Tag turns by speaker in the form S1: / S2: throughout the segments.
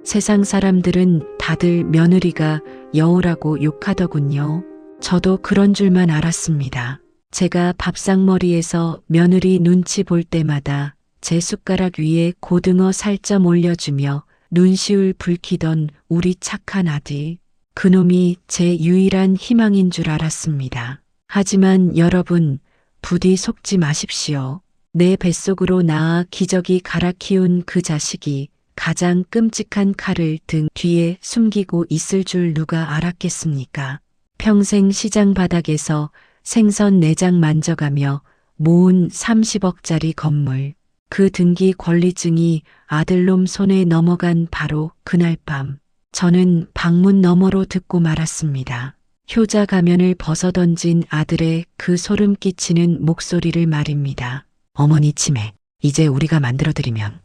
S1: 세상 사람들은 다들 며느리가 여우라고 욕하더군요. 저도 그런 줄만 알았습니다. 제가 밥상머리에서 며느리 눈치 볼 때마다 제 숟가락 위에 고등어 살점 올려주며 눈시울 붉히던 우리 착한 아들. 그놈이 제 유일한 희망인 줄 알았습니다. 하지만 여러분, 부디 속지 마십시오. 내 뱃속으로 낳아 기저귀 갈아 키운 그 자식이 가장 끔찍한 칼을 등 뒤에 숨기고 있을 줄 누가 알았겠습니까? 평생 시장 바닥에서 생선 내장 만져가며 모은 30억짜리 건물. 그 등기 권리증이 아들놈 손에 넘어간 바로 그날 밤. 저는 방문 너머로 듣고 말았습니다. 효자 가면을 벗어던진 아들의 그 소름 끼치는 목소리를 말입니다. 어머니 치매, 이제 우리가 만들어드리면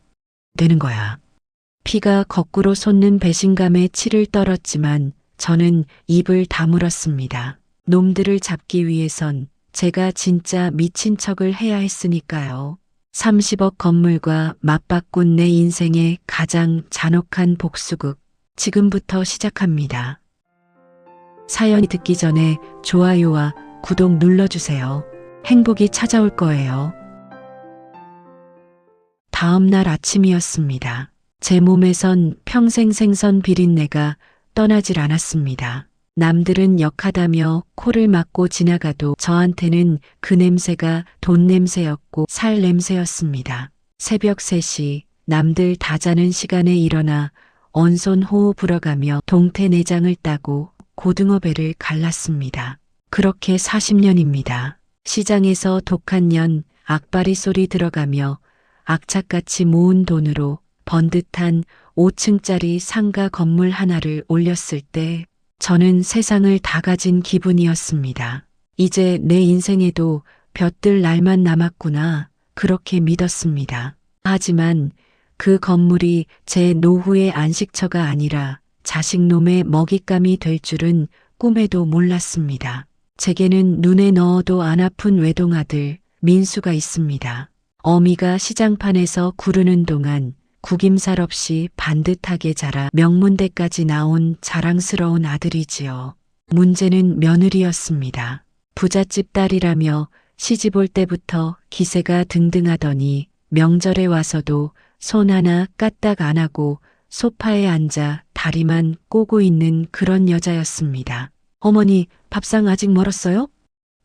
S1: 되는 거야. 피가 거꾸로 솟는 배신감에 치를 떨었지만 저는 입을 다물었습니다. 놈들을 잡기 위해선 제가 진짜 미친 척을 해야 했으니까요. 30억 건물과 맞바꾼 내 인생의 가장 잔혹한 복수극, 지금부터 시작합니다. 사연이 듣기 전에 좋아요와 구독 눌러주세요. 행복이 찾아올 거예요. 다음 날 아침이었습니다. 제 몸에선 평생 생선 비린내가 떠나질 않았습니다. 남들은 역하다며 코를 막고 지나가도 저한테는 그 냄새가 돈 냄새였고 살 냄새였습니다. 새벽 3시 남들 다 자는 시간에 일어나 언손 호호 불어가며 동태 내장을 따고 고등어 배를 갈랐습니다. 그렇게 40년입니다. 시장에서 독한 년 악바리 소리 들어가며 악착같이 모은 돈으로 번듯한 5층짜리 상가 건물 하나를 올렸을 때 저는 세상을 다 가진 기분이었습니다. 이제 내 인생에도 볕들 날만 남았구나, 그렇게 믿었습니다. 하지만 그 건물이 제 노후의 안식처가 아니라 자식놈의 먹잇감이 될 줄은 꿈에도 몰랐습니다. 제게는 눈에 넣어도 안 아픈 외동아들 민수가 있습니다. 어미가 시장판에서 구르는 동안 구김살 없이 반듯하게 자라 명문대까지 나온 자랑스러운 아들이지요. 문제는 며느리였습니다. 부잣집 딸이라며 시집 올 때부터 기세가 등등하더니 명절에 와서도 손 하나 까딱 안 하고 소파에 앉아 다리만 꼬고 있는 그런 여자였습니다. 어머니, 밥상 아직 멀었어요?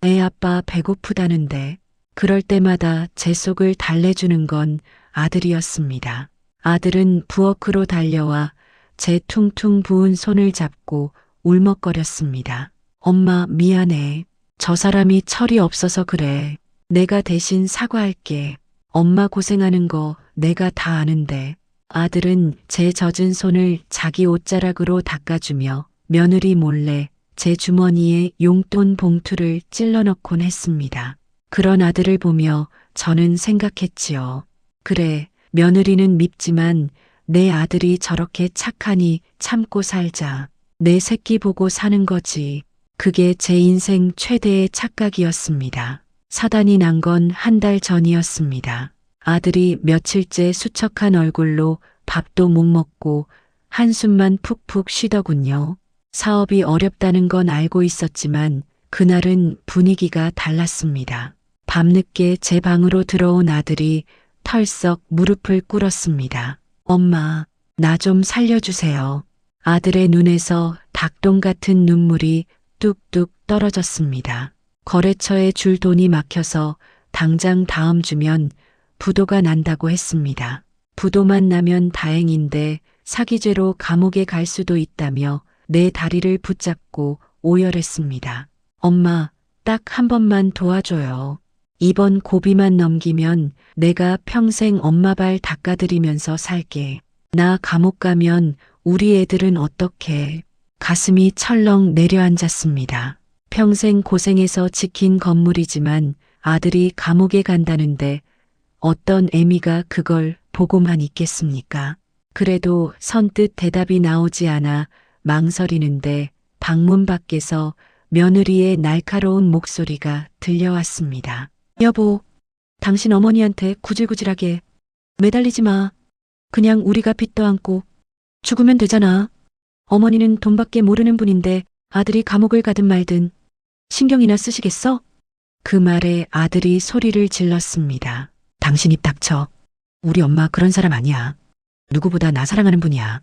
S1: 애 아빠 배고프다는데. 그럴 때마다 제 속을 달래주는 건 아들이었습니다. 아들은 부엌으로 달려와 제 퉁퉁 부은 손을 잡고 울먹거렸습니다. 엄마, 미안해. 저 사람이 철이 없어서 그래. 내가 대신 사과할게. 엄마 고생하는 거 내가 다 아는데. 아들은 제 젖은 손을 자기 옷자락으로 닦아주며 며느리 몰래 제 주머니에 용돈 봉투를 찔러 넣곤 했습니다. 그런 아들을 보며 저는 생각했지요. 그래, 며느리는 밉지만 내 아들이 저렇게 착하니 참고 살자. 내 새끼 보고 사는 거지. 그게 제 인생 최대의 착각이었습니다. 사단이 난 건 한 달 전이었습니다. 아들이 며칠째 수척한 얼굴로 밥도 못 먹고 한숨만 푹푹 쉬더군요. 사업이 어렵다는 건 알고 있었지만 그날은 분위기가 달랐습니다. 밤늦게 제 방으로 들어온 아들이 털썩 무릎을 꿇었습니다. 엄마, 나 좀 살려주세요. 아들의 눈에서 닭똥 같은 눈물이 뚝뚝 떨어졌습니다. 거래처에 줄 돈이 막혀서 당장 다음 주면 부도가 난다고 했습니다. 부도만 나면 다행인데 사기죄로 감옥에 갈 수도 있다며 내 다리를 붙잡고 오열했습니다. 엄마, 딱 한 번만 도와줘요. 이번 고비만 넘기면 내가 평생 엄마 발 닦아드리면서 살게. 나 감옥 가면 우리 애들은 어떡해. 가슴이 철렁 내려앉았습니다. 평생 고생해서 지킨 건물이지만 아들이 감옥에 간다는데 어떤 애미가 그걸 보고만 있겠습니까? 그래도 선뜻 대답이 나오지 않아 망설이는데 방문 밖에서 며느리의 날카로운 목소리가 들려왔습니다. 여보, 당신 어머니한테 구질구질하게 매달리지 마. 그냥 우리가 빚도 안고 죽으면 되잖아. 어머니는 돈밖에 모르는 분인데 아들이 감옥을 가든 말든 신경이나 쓰시겠어? 그 말에 아들이 소리를 질렀습니다. 당신 입 닥쳐. 우리 엄마 그런 사람 아니야. 누구보다 나 사랑하는 분이야.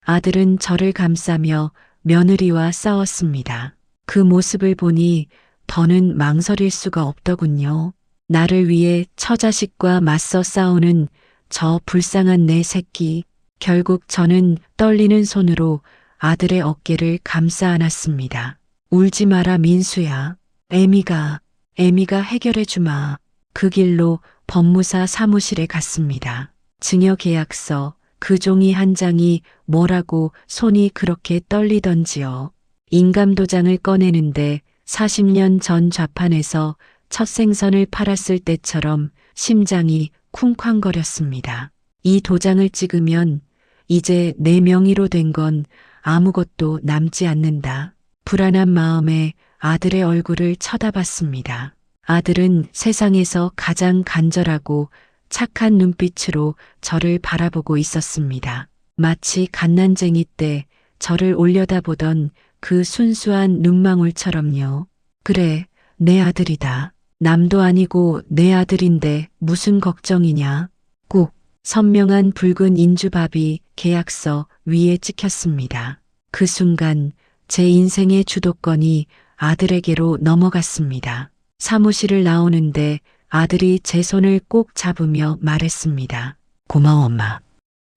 S1: 아들은 저를 감싸며 며느리와 싸웠습니다. 그 모습을 보니 더는 망설일 수가 없더군요. 나를 위해 처자식과 맞서 싸우는 저 불쌍한 내 새끼. 결국 저는 떨리는 손으로 아들의 어깨를 감싸 안았습니다. 울지 마라 민수야. 애미가 해결해 주마. 그 길로 법무사 사무실에 갔습니다. 증여계약서 그 종이 한 장이 뭐라고 손이 그렇게 떨리던지요. 인감도장을 꺼내는데 40년 전 좌판에서 첫 생선을 팔았을 때처럼 심장이 쿵쾅거렸습니다. 이 도장을 찍으면 이제 내 명의로 된 건 아무것도 남지 않는다. 불안한 마음에 아들의 얼굴을 쳐다봤습니다. 아들은 세상에서 가장 간절하고 착한 눈빛으로 저를 바라보고 있었습니다. 마치 갓난쟁이 때 저를 올려다보던 그 순수한 눈망울처럼요. 그래, 내 아들이다. 남도 아니고 내 아들인데 무슨 걱정이냐. 꾹 선명한 붉은 인주밥이 계약서 위에 찍혔습니다. 그 순간 제 인생의 주도권이 아들에게로 넘어갔습니다. 사무실을 나오는데 아들이 제 손을 꼭 잡으며 말했습니다. 고마워 엄마.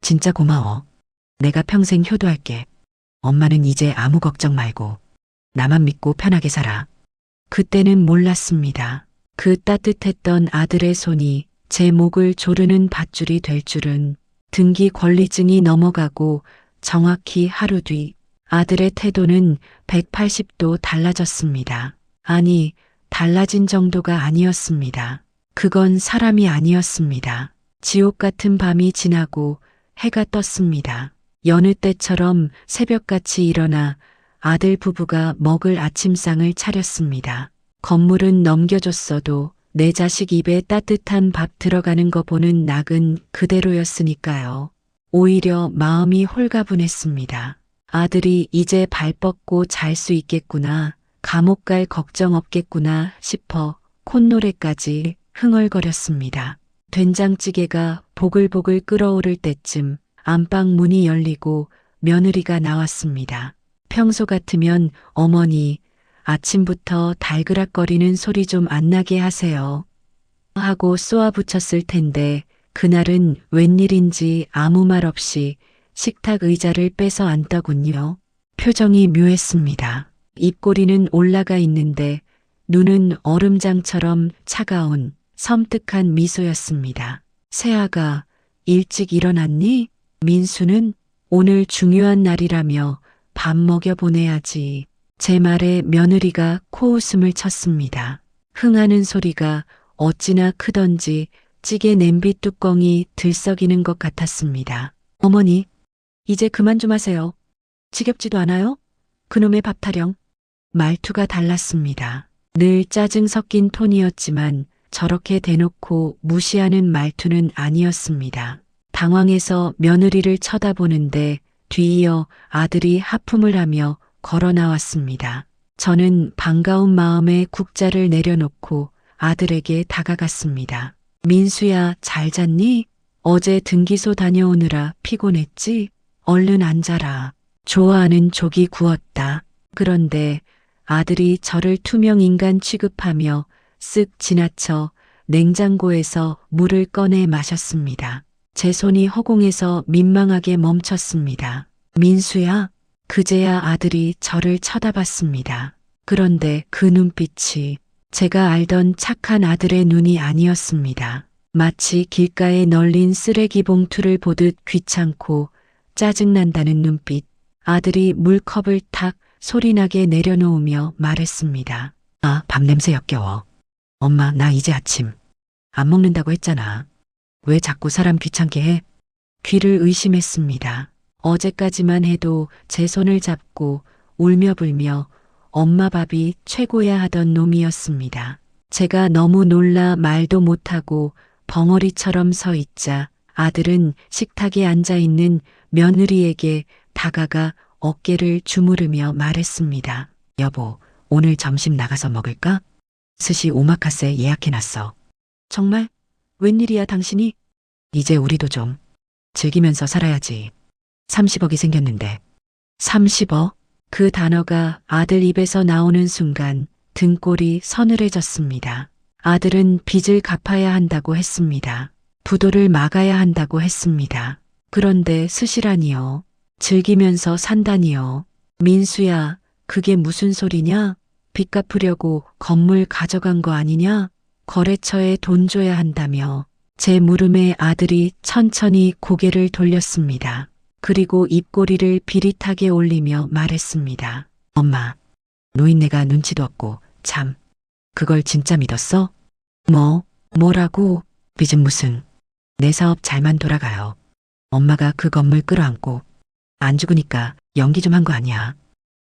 S1: 진짜 고마워. 내가 평생 효도할게. 엄마는 이제 아무 걱정 말고 나만 믿고 편하게 살아. 그때는 몰랐습니다. 그 따뜻했던 아들의 손이 제 목을 조르는 밧줄이 될 줄은. 등기 권리증이 넘어가고 정확히 하루 뒤 아들의 태도는 180도 달라졌습니다. 아니, 달라진 정도가 아니었습니다. 그건 사람이 아니었습니다. 지옥 같은 밤이 지나고 해가 떴습니다. 여느 때처럼 새벽같이 일어나 아들 부부가 먹을 아침상을 차렸습니다. 건물은 넘겨줬어도 내 자식 입에 따뜻한 밥 들어가는 거 보는 낙은 그대로였으니까요. 오히려 마음이 홀가분했습니다. 아들이 이제 발 뻗고 잘 수 있겠구나, 감옥 갈 걱정 없겠구나 싶어 콧노래까지 흥얼거렸습니다. 된장찌개가 보글보글 끓어오를 때쯤 안방 문이 열리고 며느리가 나왔습니다. 평소 같으면 어머니, 아침부터 달그락거리는 소리 좀 안 나게 하세요. 하고 쏘아붙였을 텐데 그날은 웬일인지 아무 말 없이 식탁 의자를 빼서 앉더군요. 표정이 묘했습니다. 입꼬리는 올라가 있는데 눈은 얼음장처럼 차가운 섬뜩한 미소였습니다. 새아가 일찍 일어났니? 민수는 오늘 중요한 날이라며 밥 먹여 보내야지. 제 말에 며느리가 코웃음을 쳤습니다. 흥하는 소리가 어찌나 크던지 찌개 냄비 뚜껑이 들썩이는 것 같았습니다. 어머니, 이제 그만 좀 하세요. 지겹지도 않아요? 그놈의 밥 타령. 말투가 달랐습니다. 늘 짜증 섞인 톤이었지만 저렇게 대놓고 무시하는 말투는 아니었습니다. 당황해서 며느리를 쳐다보는데 뒤이어 아들이 하품을 하며 걸어 나왔습니다. 저는 반가운 마음에 국자를 내려놓고 아들에게 다가갔습니다. 민수야, 잘 잤니? 어제 등기소 다녀오느라 피곤했지? 얼른 앉아라. 좋아하는 조기 구웠다. 그런데 아들이 저를 투명 인간 취급하며 쓱 지나쳐 냉장고에서 물을 꺼내 마셨습니다. 제 손이 허공에서 민망하게 멈췄습니다. 민수야? 그제야 아들이 저를 쳐다봤습니다. 그런데 그 눈빛이 제가 알던 착한 아들의 눈이 아니었습니다. 마치 길가에 널린 쓰레기 봉투를 보듯 귀찮고 짜증난다는 눈빛. 아들이 물컵을 탁 소리나게 내려놓으며 말했습니다. 아, 밥냄새 역겨워. 엄마, 나 이제 아침 안 먹는다고 했잖아. 왜 자꾸 사람 귀찮게 해? 귀를 의심했습니다. 어제까지만 해도 제 손을 잡고 울며 불며 엄마 밥이 최고야 하던 놈이었습니다. 제가 너무 놀라 말도 못하고 벙어리처럼 서 있자 아들은 식탁에 앉아 있는 며느리에게 다가가 어깨를 주무르며 말했습니다. 여보, 오늘 점심 나가서 먹을까? 스시 오마카세 예약해놨어. 정말? 웬일이야 당신이? 이제 우리도 좀 즐기면서 살아야지. 30억이 생겼는데. 30억? 그 단어가 아들 입에서 나오는 순간 등골이 서늘해졌습니다. 아들은 빚을 갚아야 한다고 했습니다. 부도를 막아야 한다고 했습니다. 그런데 스시라니요. 즐기면서 산다니요. 민수야, 그게 무슨 소리냐? 빚 갚으려고 건물 가져간 거 아니냐? 거래처에 돈 줘야 한다며. 제 물음에 아들이 천천히 고개를 돌렸습니다. 그리고 입꼬리를 비릿하게 올리며 말했습니다. 엄마, 노인네가 눈치도 없고 참, 그걸 진짜 믿었어? 뭐라고? 빚은 무슨, 내 사업 잘만 돌아가요. 엄마가 그 건물 끌어안고 안 죽으니까 연기 좀 한 거 아니야.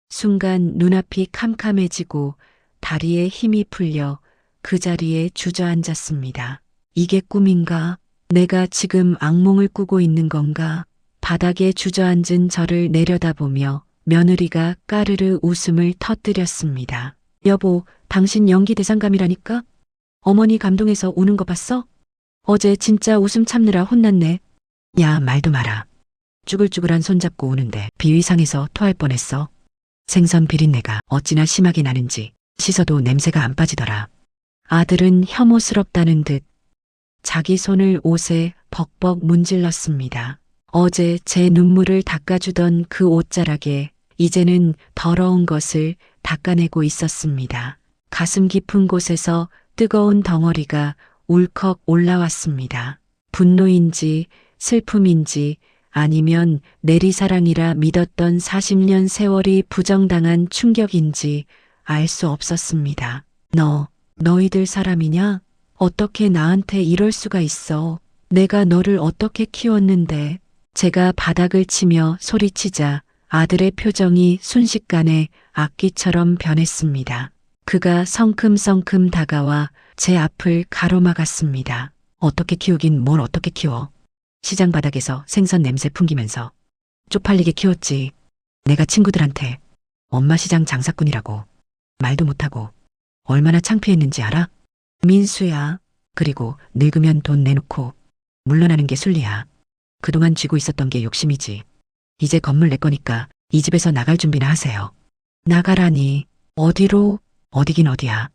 S1: 순간 눈앞이 캄캄해지고 다리에 힘이 풀려 그 자리에 주저앉았습니다. 이게 꿈인가? 내가 지금 악몽을 꾸고 있는 건가? 바닥에 주저앉은 저를 내려다보며 며느리가 까르르 웃음을 터뜨렸습니다. 여보, 당신 연기 대상감이라니까? 어머니 감동해서 우는 거 봤어? 어제 진짜 웃음 참느라 혼났네. 야, 말도 마라. 쭈글쭈글한 손잡고 우는데 비위상해서 토할 뻔했어. 생선 비린내가 어찌나 심하게 나는지 씻어도 냄새가 안 빠지더라. 아들은 혐오스럽다는 듯 자기 손을 옷에 벅벅 문질렀습니다. 어제 제 눈물을 닦아주던 그 옷자락에 이제는 더러운 것을 닦아내고 있었습니다. 가슴 깊은 곳에서 뜨거운 덩어리가 울컥 올라왔습니다. 분노인지 슬픔인지 아니면 내리사랑이라 믿었던 40년 세월이 부정당한 충격인지 알 수 없었습니다. 너희들 사람이냐? 어떻게 나한테 이럴 수가 있어? 내가 너를 어떻게 키웠는데? 제가 바닥을 치며 소리치자 아들의 표정이 순식간에 악기처럼 변했습니다. 그가 성큼성큼 다가와 제 앞을 가로막았습니다. 어떻게 키우긴 뭘 어떻게 키워? 시장 바닥에서 생선 냄새 풍기면서 쪽팔리게 키웠지. 내가 친구들한테 엄마 시장 장사꾼이라고 말도 못하고 얼마나 창피했는지 알아? 민수야. 그리고 늙으면 돈 내놓고 물러나는 게 순리야. 그동안 쥐고 있었던 게 욕심이지. 이제 건물 내 거니까 이 집에서 나갈 준비나 하세요. 나가라니. 어디로? 어디긴 어디야.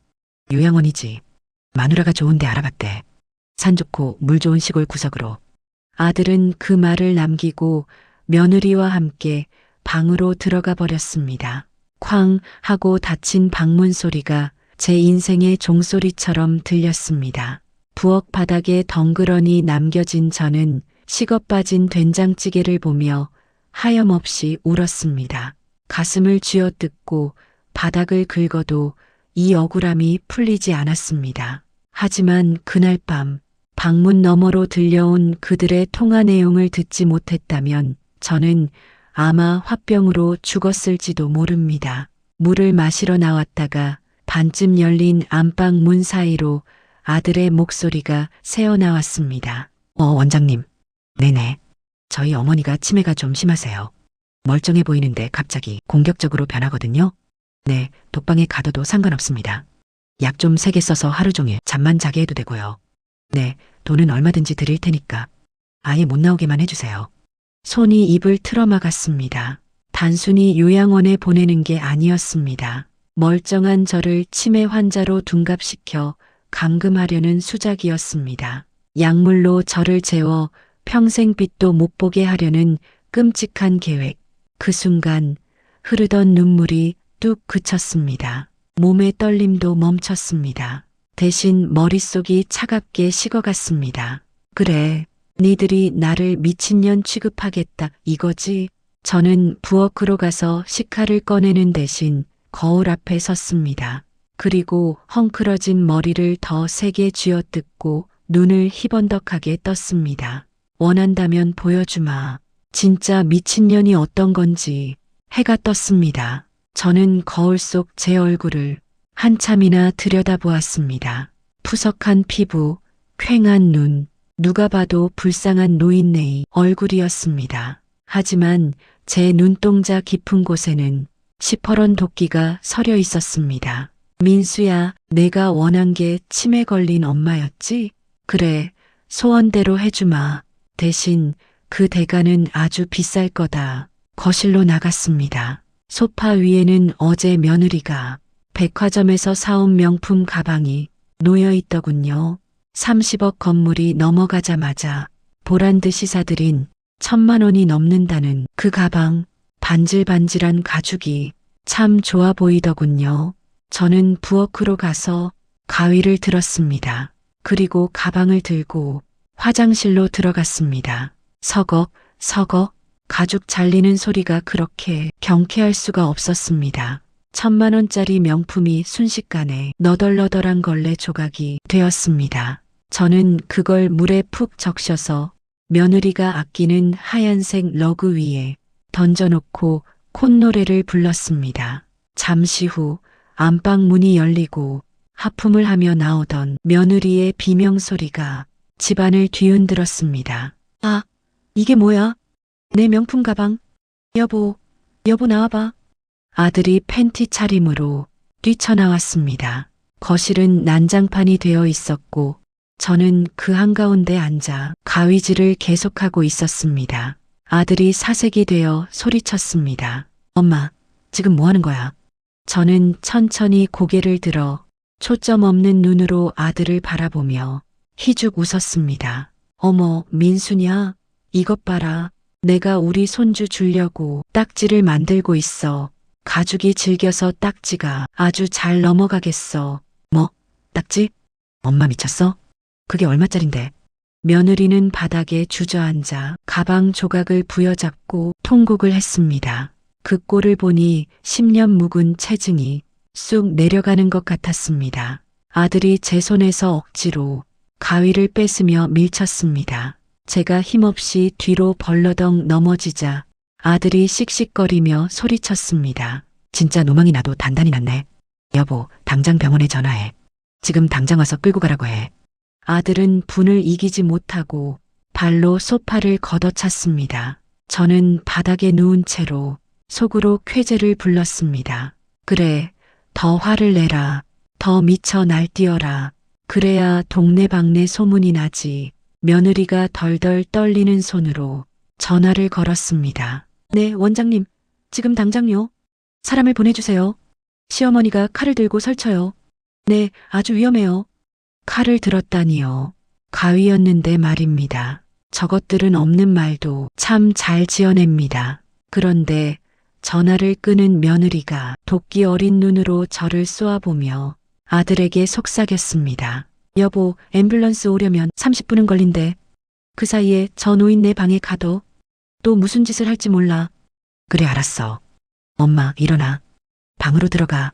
S1: 요양원이지. 마누라가 좋은데 알아봤대. 산 좋고 물 좋은 시골 구석으로. 아들은 그 말을 남기고 며느리와 함께 방으로 들어가 버렸습니다. 쾅 하고 닫힌 방문 소리가 제 인생의 종소리처럼 들렸습니다. 부엌 바닥에 덩그러니 남겨진 저는 식어 빠진 된장찌개를 보며 하염없이 울었습니다. 가슴을 쥐어뜯고 바닥을 긁어도 이 억울함이 풀리지 않았습니다. 하지만 그날 밤 방문 너머로 들려온 그들의 통화 내용을 듣지 못했다면 저는 아마 화병으로 죽었을지도 모릅니다. 물을 마시러 나왔다가 반쯤 열린 안방 문 사이로 아들의 목소리가 새어나왔습니다. 원장님. 네네. 저희 어머니가 치매가 좀 심하세요. 멀쩡해 보이는데 갑자기 공격적으로 변하거든요. 네, 독방에 가둬도 상관없습니다. 약 좀 세게 써서 하루 종일 잠만 자게 해도 되고요. 네, 돈은 얼마든지 드릴 테니까 아예 못 나오게만 해주세요. 손이 입을 틀어막았습니다. 단순히 요양원에 보내는 게 아니었습니다. 멀쩡한 저를 치매 환자로 둔갑시켜 감금하려는 수작이었습니다. 약물로 저를 재워 평생 빛도 못 보게 하려는 끔찍한 계획. 그 순간 흐르던 눈물이 뚝 그쳤습니다. 몸의 떨림도 멈췄습니다. 대신 머릿속이 차갑게 식어갔습니다. 그래, 니들이 나를 미친년 취급하겠다 이거지? 저는 부엌으로 가서 식칼을 꺼내는 대신 거울 앞에 섰습니다. 그리고 헝클어진 머리를 더 세게 쥐어뜯고 눈을 희번덕하게 떴습니다. 원한다면 보여주마. 진짜 미친년이 어떤 건지. 해가 떴습니다. 저는 거울 속 제 얼굴을 한참이나 들여다보았습니다. 푸석한 피부, 퀭한 눈, 누가 봐도 불쌍한 노인네의 얼굴이었습니다. 하지만 제 눈동자 깊은 곳에는 시퍼런 도끼가 서려 있었습니다. 민수야, 내가 원한 게 치매 걸린 엄마였지? 그래, 소원대로 해주마. 대신 그 대가는 아주 비쌀 거다. 거실로 나갔습니다. 소파 위에는 어제 며느리가 백화점에서 사온 명품 가방이 놓여 있더군요. 30억 건물이 넘어가자마자 보란듯이 사들인 1,000만 원이 넘는다는 그 가방, 반질반질한 가죽이 참 좋아 보이더군요. 저는 부엌으로 가서 가위를 들었습니다. 그리고 가방을 들고 화장실로 들어갔습니다. 서걱, 서걱, 가죽 잘리는 소리가 그렇게 경쾌할 수가 없었습니다. 1,000만 원짜리 명품이 순식간에 너덜너덜한 걸레 조각이 되었습니다. 저는 그걸 물에 푹 적셔서 며느리가 아끼는 하얀색 러그 위에 던져놓고 콧노래를 불렀습니다. 잠시 후 안방 문이 열리고 하품을 하며 나오던 며느리의 비명소리가 집안을 뒤흔들었습니다. 아, 이게 뭐야? 내 명품 가방. 여보, 여보 나와봐. 아들이 팬티 차림으로 뛰쳐나왔습니다. 거실은 난장판이 되어 있었고 저는 그 한가운데 앉아 가위질을 계속하고 있었습니다. 아들이 사색이 되어 소리쳤습니다. 엄마, 지금 뭐 하는 거야? 저는 천천히 고개를 들어 초점 없는 눈으로 아들을 바라보며 희죽 웃었습니다. 어머, 민수냐? 이것 봐라. 내가 우리 손주 주려고 딱지를 만들고 있어. 가죽이 질겨서 딱지가 아주 잘 넘어가겠어. 뭐? 딱지? 엄마 미쳤어? 그게 얼마짜린데? 며느리는 바닥에 주저앉아 가방 조각을 부여잡고 통곡을 했습니다. 그 꼴을 보니 10년 묵은 체증이 쑥 내려가는 것 같았습니다. 아들이 제 손에서 억지로 가위를 뺏으며 밀쳤습니다. 제가 힘없이 뒤로 벌러덩 넘어지자 아들이 씩씩거리며 소리쳤습니다. 진짜 노망이 나도 단단히 났네. 여보, 당장 병원에 전화해. 지금 당장 와서 끌고 가라고 해. 아들은 분을 이기지 못하고 발로 소파를 걷어찼습니다. 저는 바닥에 누운 채로 속으로 쾌재를 불렀습니다. 그래, 더 화를 내라. 더 미쳐 날뛰어라. 그래야 동네방네 소문이 나지. 며느리가 덜덜 떨리는 손으로 전화를 걸었습니다. 네, 원장님. 지금 당장요. 사람을 보내주세요. 시어머니가 칼을 들고 설쳐요. 네, 아주 위험해요. 칼을 들었다니요. 가위였는데 말입니다. 저것들은 없는 말도 참 잘 지어냅니다. 그런데 전화를 끄는 며느리가 도끼 어린 눈으로 저를 쏘아보며 아들에게 속삭였습니다. 여보, 앰뷸런스 오려면 30분은 걸린대. 그 사이에 저 노인네 방에 가둬. 또 무슨 짓을 할지 몰라. 그래, 알았어. 엄마, 일어나. 방으로 들어가.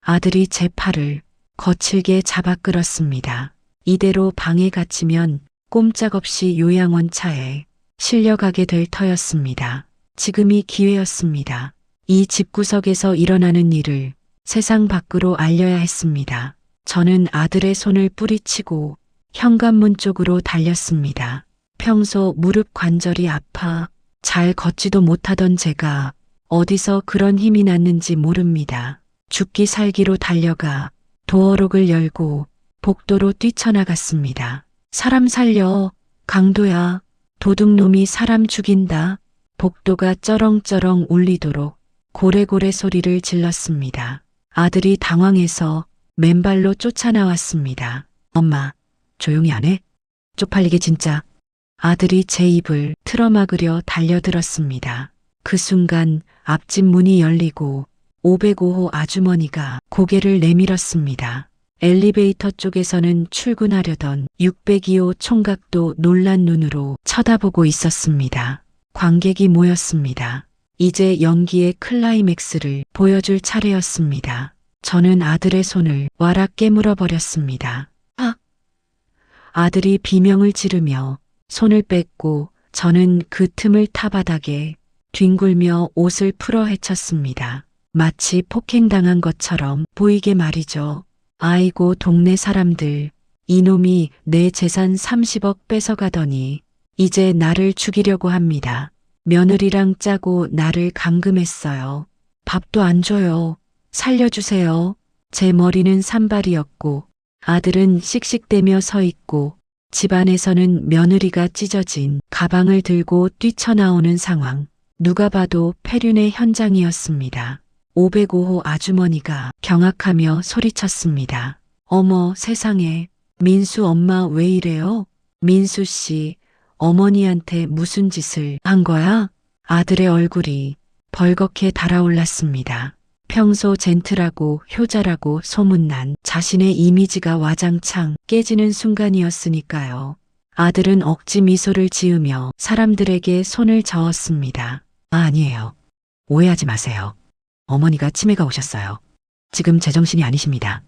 S1: 아들이 제 팔을 거칠게 잡아 끌었습니다. 이대로 방에 갇히면 꼼짝없이 요양원차에 실려가게 될 터였습니다. 지금이 기회였습니다. 이 집구석에서 일어나는 일을 세상 밖으로 알려야 했습니다. 저는 아들의 손을 뿌리치고 현관문 쪽으로 달렸습니다. 평소 무릎 관절이 아파 잘 걷지도 못하던 제가 어디서 그런 힘이 났는지 모릅니다. 죽기 살기로 달려가 도어록을 열고 복도로 뛰쳐나갔습니다. 사람 살려, 강도야. 도둑놈이 사람 죽인다. 복도가 쩌렁쩌렁 울리도록 고래고래 소리를 질렀습니다. 아들이 당황해서 맨발로 쫓아나왔습니다. 엄마, 조용히 안 해? 쪽팔리게 진짜. 아들이 제 입을 틀어막으려 달려들었습니다. 그 순간 앞집 문이 열리고 505호 아주머니가 고개를 내밀었습니다. 엘리베이터 쪽에서는 출근하려던 602호 총각도 놀란 눈으로 쳐다보고 있었습니다. 관객이 모였습니다. 이제 연기의 클라이맥스를 보여줄 차례였습니다. 저는 아들의 손을 와락 깨물어 버렸습니다. 아! 아들이 비명을 지르며 손을 뺐고 저는 그 틈을 타 바닥에 뒹굴며 옷을 풀어 헤쳤습니다. 마치 폭행당한 것처럼 보이게 말이죠. 아이고 동네 사람들, 이놈이 내 재산 30억 뺏어가더니 이제 나를 죽이려고 합니다. 며느리랑 짜고 나를 감금했어요. 밥도 안 줘요. 살려주세요. 제 머리는 산발이었고 아들은 씩씩대며 서 있고 집안에서는 며느리가 찢어진 가방을 들고 뛰쳐나오는 상황. 누가 봐도 폐륜의 현장이었습니다. 505호 아주머니가 경악하며 소리쳤습니다. 어머 세상에, 민수 엄마 왜 이래요? 민수 씨, 어머니한테 무슨 짓을 한 거야? 아들의 얼굴이 벌겋게 달아올랐습니다. 평소 젠틀하고 효자라고 소문난 자신의 이미지가 와장창 깨지는 순간이었으니까요. 아들은 억지 미소를 지으며 사람들에게 손을 저었습니다. 아니에요. 오해하지 마세요. 어머니가 치매가 오셨어요. 지금 제정신이 아니십니다.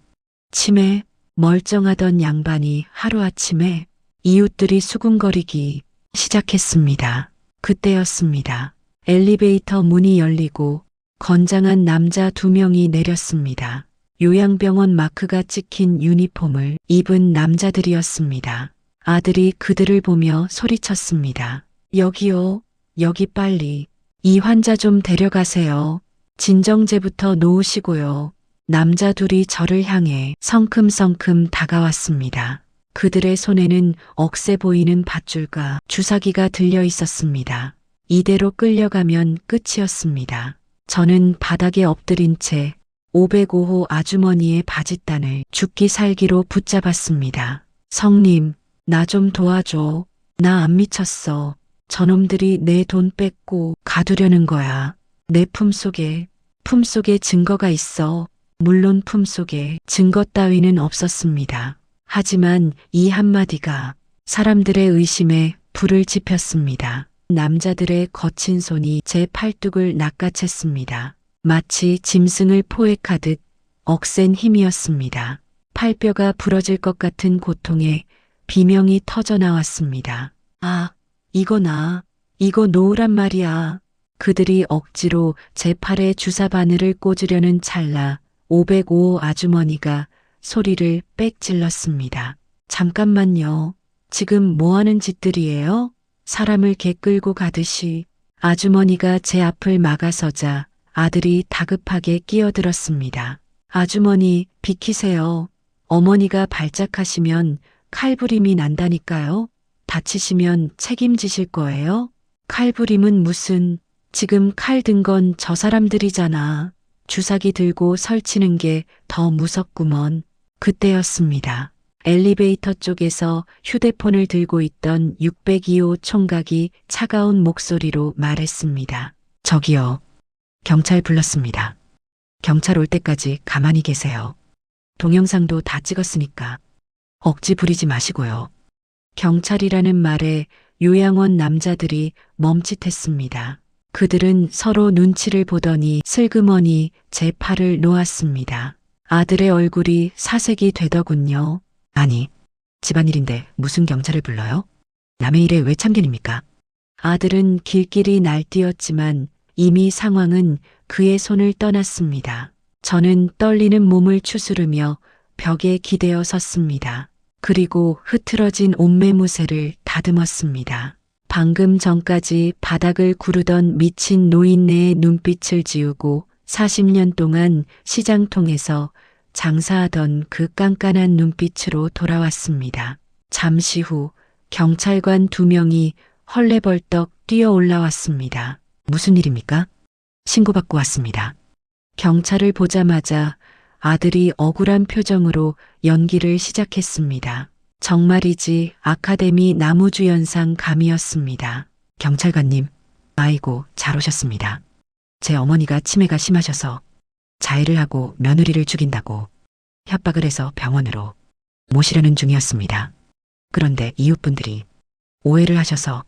S1: 치매? 멀쩡하던 양반이 하루아침에 이웃들이 수군거리기 시작했습니다. 그때였습니다. 엘리베이터 문이 열리고 건장한 남자 2명이 내렸습니다. 요양병원 마크가 찍힌 유니폼을 입은 남자들이었습니다. 아들이 그들을 보며 소리쳤습니다. 여기요, 여기 빨리. 이 환자 좀 데려가세요. 진정제부터 놓으시고요. 남자 둘이 저를 향해 성큼성큼 다가왔습니다. 그들의 손에는 억세 보이는 밧줄과 주사기가 들려 있었습니다. 이대로 끌려가면 끝이었습니다. 저는 바닥에 엎드린 채 505호 아주머니의 바짓단을 죽기 살기로 붙잡았습니다. 성님, 나 좀 도와줘. 나 안 미쳤어. 저놈들이 내 돈 뺏고 가두려는 거야. 내 품속에 증거가 있어. 물론 품속에 증거 따위는 없었습니다. 하지만 이 한마디가 사람들의 의심에 불을 지폈습니다. 남자들의 거친 손이 제 팔뚝을 낚아챘습니다. 마치 짐승을 포획하듯 억센 힘이었습니다. 팔뼈가 부러질 것 같은 고통에 비명이 터져 나왔습니다. 아, 이거 놓으란 말이야. 그들이 억지로 제 팔에 주사 바늘을 꽂으려는 찰나 505호 아주머니가 소리를 빽 질렀습니다. 잠깐만요. 지금 뭐 하는 짓들이에요? 사람을 개 끌고 가듯이. 아주머니가 제 앞을 막아서자 아들이 다급하게 끼어들었습니다. 아주머니, 비키세요. 어머니가 발작하시면 칼부림이 난다니까요. 다치시면 책임지실 거예요? 칼부림은 무슨, 지금 칼 든 건 저 사람들이잖아. 주사기 들고 설치는 게 더 무섭구먼. 그때였습니다. 엘리베이터 쪽에서 휴대폰을 들고 있던 602호 총각이 차가운 목소리로 말했습니다. 저기요. 경찰 불렀습니다. 경찰 올 때까지 가만히 계세요. 동영상도 다 찍었으니까 억지 부리지 마시고요. 경찰이라는 말에 요양원 남자들이 멈칫했습니다. 그들은 서로 눈치를 보더니 슬그머니 제 팔을 놓았습니다. 아들의 얼굴이 사색이 되더군요. 아니, 집안일인데 무슨 경찰을 불러요? 남의 일에 왜 참견입니까? 아들은 길길이 날뛰었지만 이미 상황은 그의 손을 떠났습니다. 저는 떨리는 몸을 추스르며 벽에 기대어 섰습니다. 그리고 흐트러진 옷매무새를 다듬었습니다. 방금 전까지 바닥을 구르던 미친 노인네의 눈빛을 지우고 40년 동안 시장통에서 장사하던 그 깐깐한 눈빛으로 돌아왔습니다. 잠시 후 경찰관 2명이 헐레벌떡 뛰어 올라왔습니다. 무슨 일입니까? 신고받고 왔습니다. 경찰을 보자마자 아들이 억울한 표정으로 연기를 시작했습니다. 정말이지 아카데미 나무주연상 감이었습니다. 경찰관님, 아이고 잘 오셨습니다. 제 어머니가 치매가 심하셔서 자해를 하고 며느리를 죽인다고 협박을 해서 병원으로 모시려는 중이었습니다. 그런데 이웃분들이 오해를 하셔서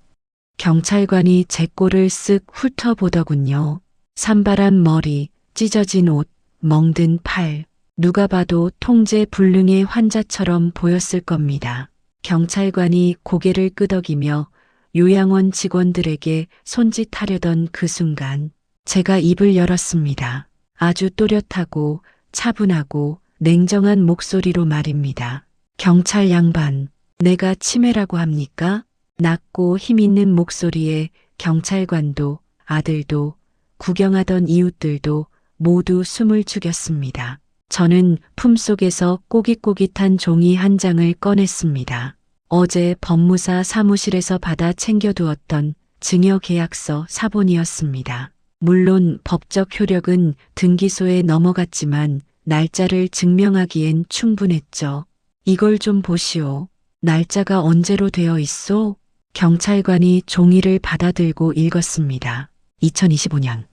S1: 경찰관이 제 꼴을 쓱 훑어보더군요. 산발한 머리, 찢어진 옷, 멍든 팔, 누가 봐도 통제 불능의 환자처럼 보였을 겁니다. 경찰관이 고개를 끄덕이며 요양원 직원들에게 손짓하려던 그 순간 제가 입을 열었습니다. 아주 또렷하고 차분하고 냉정한 목소리로 말입니다. 경찰 양반, 내가 치매라고 합니까? 낮고 힘있는 목소리에 경찰관도 아들도 구경하던 이웃들도 모두 숨을 죽였습니다. 저는 품속에서 꼬깃꼬깃한 종이 한 장을 꺼냈습니다. 어제 법무사 사무실에서 받아 챙겨두었던 증여계약서 사본이었습니다. 물론 법적 효력은 등기소에 넘어갔지만 날짜를 증명하기엔 충분했죠. 이걸 좀 보시오. 날짜가 언제로 되어 있소? 경찰관이 종이를 받아들고 읽었습니다. 2025년.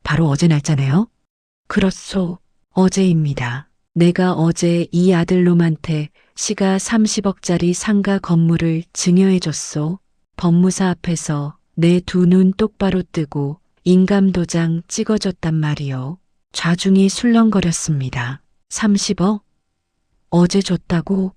S1: 바로 어제 날짜네요? 그렇소. 어제입니다. 내가 어제 이 아들놈한테 시가 30억짜리 상가 건물을 증여해줬소. 법무사 앞에서 내 두 눈 똑바로 뜨고 인감도장 찍어줬단 말이요. 좌중이 술렁거렸습니다. 30억? 어제 줬다고?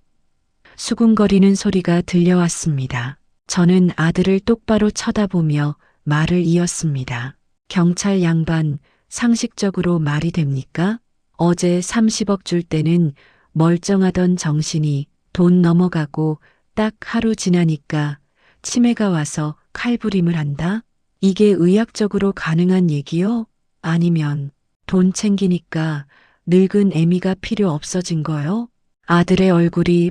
S1: 수군거리는 소리가 들려왔습니다. 저는 아들을 똑바로 쳐다보며 말을 이었습니다. 경찰 양반, 상식적으로 말이 됩니까? 어제 30억 줄 때는 멀쩡하던 정신이 돈 넘어가고 딱 하루 지나니까 치매가 와서 칼부림을 한다? 이게 의학적으로 가능한 얘기요? 아니면 돈 챙기니까 늙은 애미가 필요 없어진 거요? 아들의 얼굴이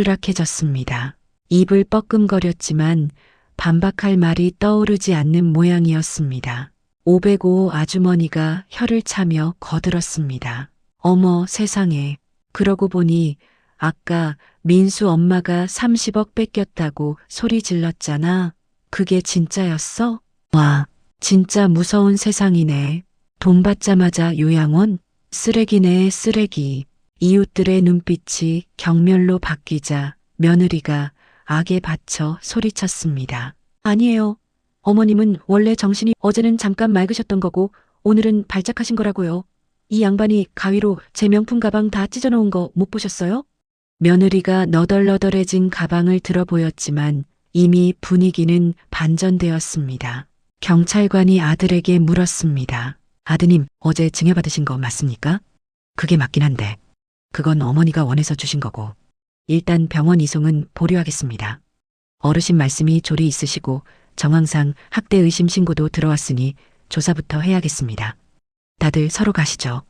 S1: 불그락푸르락해졌습니다. 입을 뻐끔거렸지만 반박할 말이 떠오르지 않는 모양이었습니다. 505 아주머니가 혀를 차며 거들었습니다. 어머 세상에. 그러고 보니 아까 민수 엄마가 30억 뺏겼다고 소리 질렀잖아. 그게 진짜였어? 와, 진짜 무서운 세상이네. 돈 받자마자 요양원? 쓰레기네 쓰레기. 이웃들의 눈빛이 경멸로 바뀌자 며느리가 악에 받쳐 소리쳤습니다. 아니에요. 어머님은 원래 정신이 어제는 잠깐 맑으셨던 거고 오늘은 발작하신 거라고요. 이 양반이 가위로 제 명품 가방 다 찢어놓은 거 못 보셨어요? 며느리가 너덜너덜해진 가방을 들어 보였지만 이미 분위기는 반전되었습니다. 경찰관이 아들에게 물었습니다. 아드님, 어제 증여받으신 거 맞습니까? 그게 맞긴 한데 그건 어머니가 원해서 주신 거고 일단 병원 이송은 보류하겠습니다. 어르신 말씀이 조리 있으시고 정황상 학대 의심 신고도 들어왔으니 조사부터 해야겠습니다. 다들 서로 가시죠.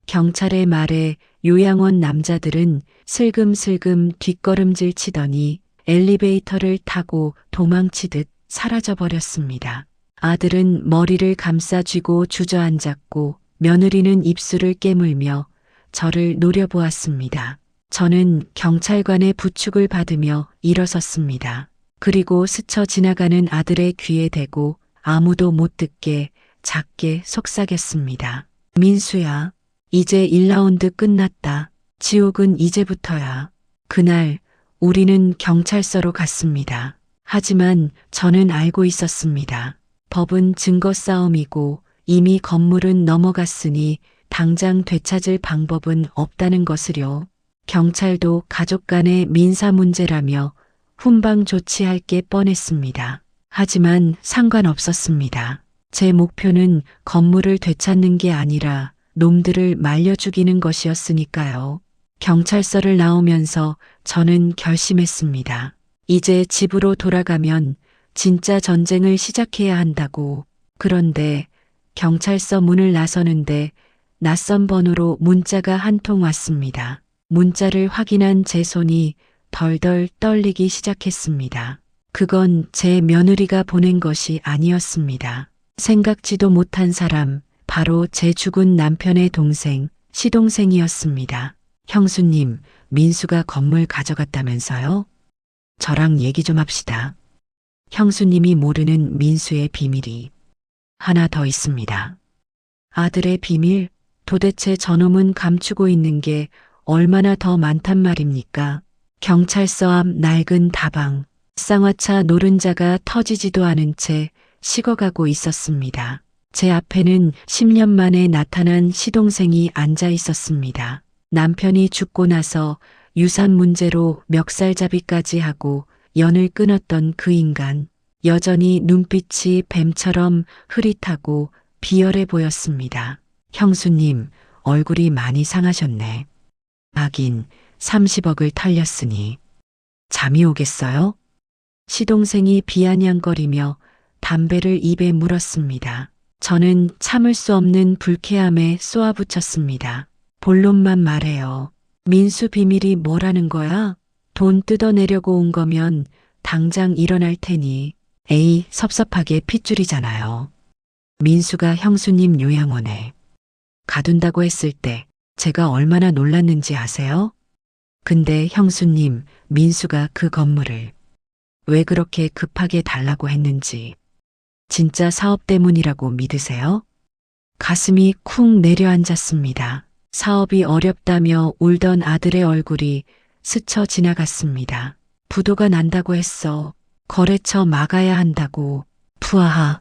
S1: 경찰의 말에 요양원 남자들은 슬금슬금 뒷걸음질 치더니 엘리베이터를 타고 도망치듯 사라져버렸습니다. 아들은 머리를 감싸 쥐고 주저앉았고 며느리는 입술을 깨물며 저를 노려보았습니다. 저는 경찰관의 부축을 받으며 일어섰습니다. 그리고 스쳐 지나가는 아들의 귀에 대고 아무도 못 듣게 작게 속삭였습니다. 민수야, 이제 1라운드 끝났다. 지옥은 이제부터야. 그날 우리는 경찰서로 갔습니다. 하지만 저는 알고 있었습니다. 법은 증거 싸움이고 이미 건물은 넘어갔으니 당장 되찾을 방법은 없다는 것을요. 경찰도 가족 간의 민사 문제라며 훈방 조치할 게 뻔했습니다. 하지만 상관없었습니다. 제 목표는 건물을 되찾는 게 아니라 놈들을 말려 죽이는 것이었으니까요. 경찰서를 나오면서 저는 결심했습니다. 이제 집으로 돌아가면 진짜 전쟁을 시작해야 한다고. 그런데 경찰서 문을 나서는데 낯선 번호로 문자가 한 통 왔습니다. 문자를 확인한 제 손이 덜덜 떨리기 시작했습니다. 그건 제 며느리가 보낸 것이 아니었습니다. 생각지도 못한 사람, 바로 제 죽은 남편의 동생, 시동생이었습니다. 형수님, 민수가 건물 가져갔다면서요? 저랑 얘기 좀 합시다. 형수님이 모르는 민수의 비밀이 하나 더 있습니다. 아들의 비밀? 도대체 저놈은 감추고 있는 게 얼마나 더 많단 말입니까? 경찰서 앞 낡은 다방, 쌍화차 노른자가 터지지도 않은 채 식어가고 있었습니다. 제 앞에는 10년 만에 나타난 시동생이 앉아 있었습니다. 남편이 죽고 나서 유산 문제로 멱살잡이까지 하고 연을 끊었던 그 인간. 여전히 눈빛이 뱀처럼 흐릿하고 비열해 보였습니다. 형수님, 얼굴이 많이 상하셨네. 하긴 30억을 털렸으니 잠이 오겠어요? 시동생이 비아냥거리며 담배를 입에 물었습니다. 저는 참을 수 없는 불쾌함에 쏘아붙였습니다. 본론만 말해요. 민수 비밀이 뭐라는 거야? 돈 뜯어내려고 온 거면 당장 일어날 테니. 에이, 섭섭하게 핏줄이잖아요. 민수가 형수님 요양원에 가둔다고 했을 때 제가 얼마나 놀랐는지 아세요? 근데 형수님, 민수가 그 건물을 왜 그렇게 급하게 달라고 했는지 진짜 사업 때문이라고 믿으세요? 가슴이 쿵 내려앉았습니다. 사업이 어렵다며 울던 아들의 얼굴이 스쳐 지나갔습니다. 부도가 난다고 했어. 거래처 막아야 한다고. 푸아하.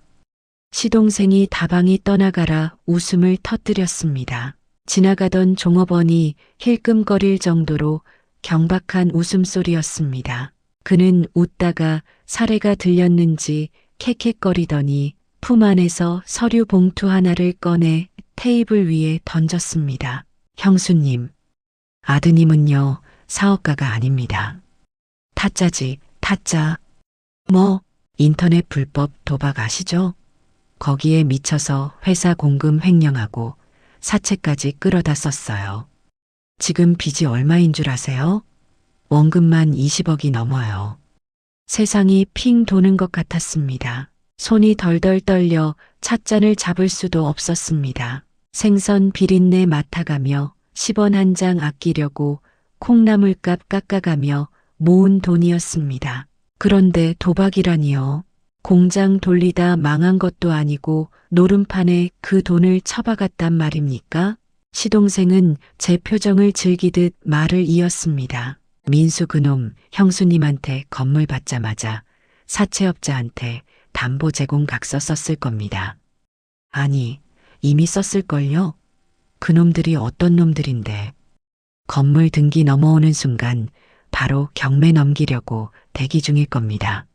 S1: 시동생이 다방이 떠나가라 웃음을 터뜨렸습니다. 지나가던 종업원이 힐끔거릴 정도로 경박한 웃음소리였습니다. 그는 웃다가 사례가 들렸는지 캑캑거리더니 품 안에서 서류 봉투 하나를 꺼내 테이블 위에 던졌습니다. 형수님, 아드님은요, 사업가가 아닙니다. 타짜지, 타짜. 뭐, 인터넷 불법 도박 아시죠? 거기에 미쳐서 회사 공금 횡령하고 사채까지 끌어다 썼어요. 지금 빚이 얼마인 줄 아세요? 원금만 20억이 넘어요. 세상이 핑 도는 것 같았습니다. 손이 덜덜 떨려 찻잔을 잡을 수도 없었습니다. 생선 비린내 맡아가며 10원 한 장 아끼려고 콩나물값 깎아가며 모은 돈이었습니다. 그런데 도박이라니요. 공장 돌리다 망한 것도 아니고 노름판에 그 돈을 처박았단 말입니까? 시동생은 제 표정을 즐기듯 말을 이었습니다. 민수 그놈 형수님한테 건물 받자마자 사채업자한테 담보 제공 각서 썼을 겁니다. 아니, 이미 썼을걸요? 그놈들이 어떤 놈들인데. 건물 등기 넘어오는 순간 바로 경매 넘기려고 대기 중일 겁니다.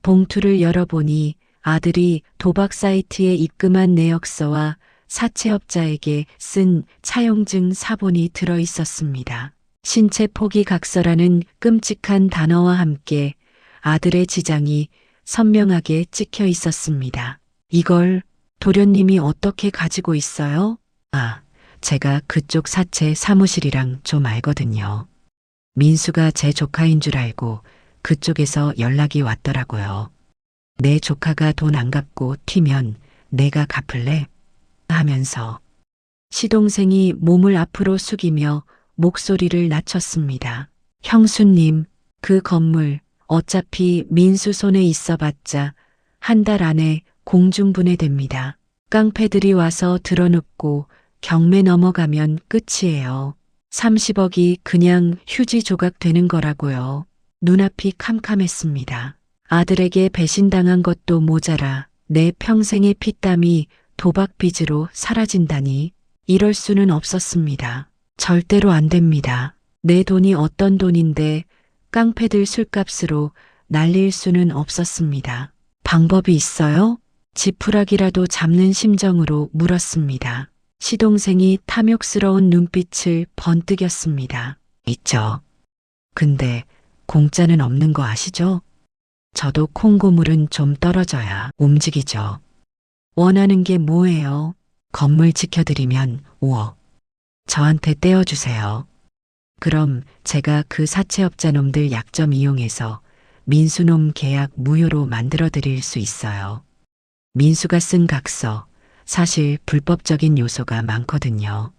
S1: 봉투를 열어보니 아들이 도박 사이트에 입금한 내역서와 사채업자에게 쓴 차용증 사본이 들어 있었습니다. 신체 포기 각서라는 끔찍한 단어와 함께 아들의 지장이 선명하게 찍혀 있었습니다. 이걸 도련님이 어떻게 가지고 있어요? 아, 제가 그쪽 사채 사무실이랑 좀 알거든요. 민수가 제 조카인 줄 알고 그쪽에서 연락이 왔더라고요. 내 조카가 돈 안 갚고 튀면 내가 갚을래? 하면서 시동생이 몸을 앞으로 숙이며 목소리를 낮췄습니다. 형수님, 그 건물 어차피 민수 손에 있어봤자 한 달 안에 공중분해됩니다. 깡패들이 와서 들어눕고 경매 넘어가면 끝이에요. 30억이 그냥 휴지 조각 되는 거라고요. 눈앞이 캄캄했습니다. 아들에게 배신당한 것도 모자라 내 평생의 피땀이 도박빚으로 사라진다니 이럴 수는 없었습니다. 절대로 안 됩니다. 내 돈이 어떤 돈인데 깡패들 술값으로 날릴 수는 없었습니다. 방법이 있어요? 지푸라기라도 잡는 심정으로 물었습니다. 시동생이 탐욕스러운 눈빛을 번뜩였습니다. 있죠. 근데 공짜는 없는 거 아시죠? 저도 콩고물은 좀 떨어져야 움직이죠. 원하는 게 뭐예요? 건물 지켜드리면 5억. 저한테 떼어주세요. 그럼 제가 그 사채업자 놈들 약점 이용해서 민수놈 계약 무효로 만들어드릴 수 있어요. 민수가 쓴 각서, 사실 불법적인 요소가 많거든요.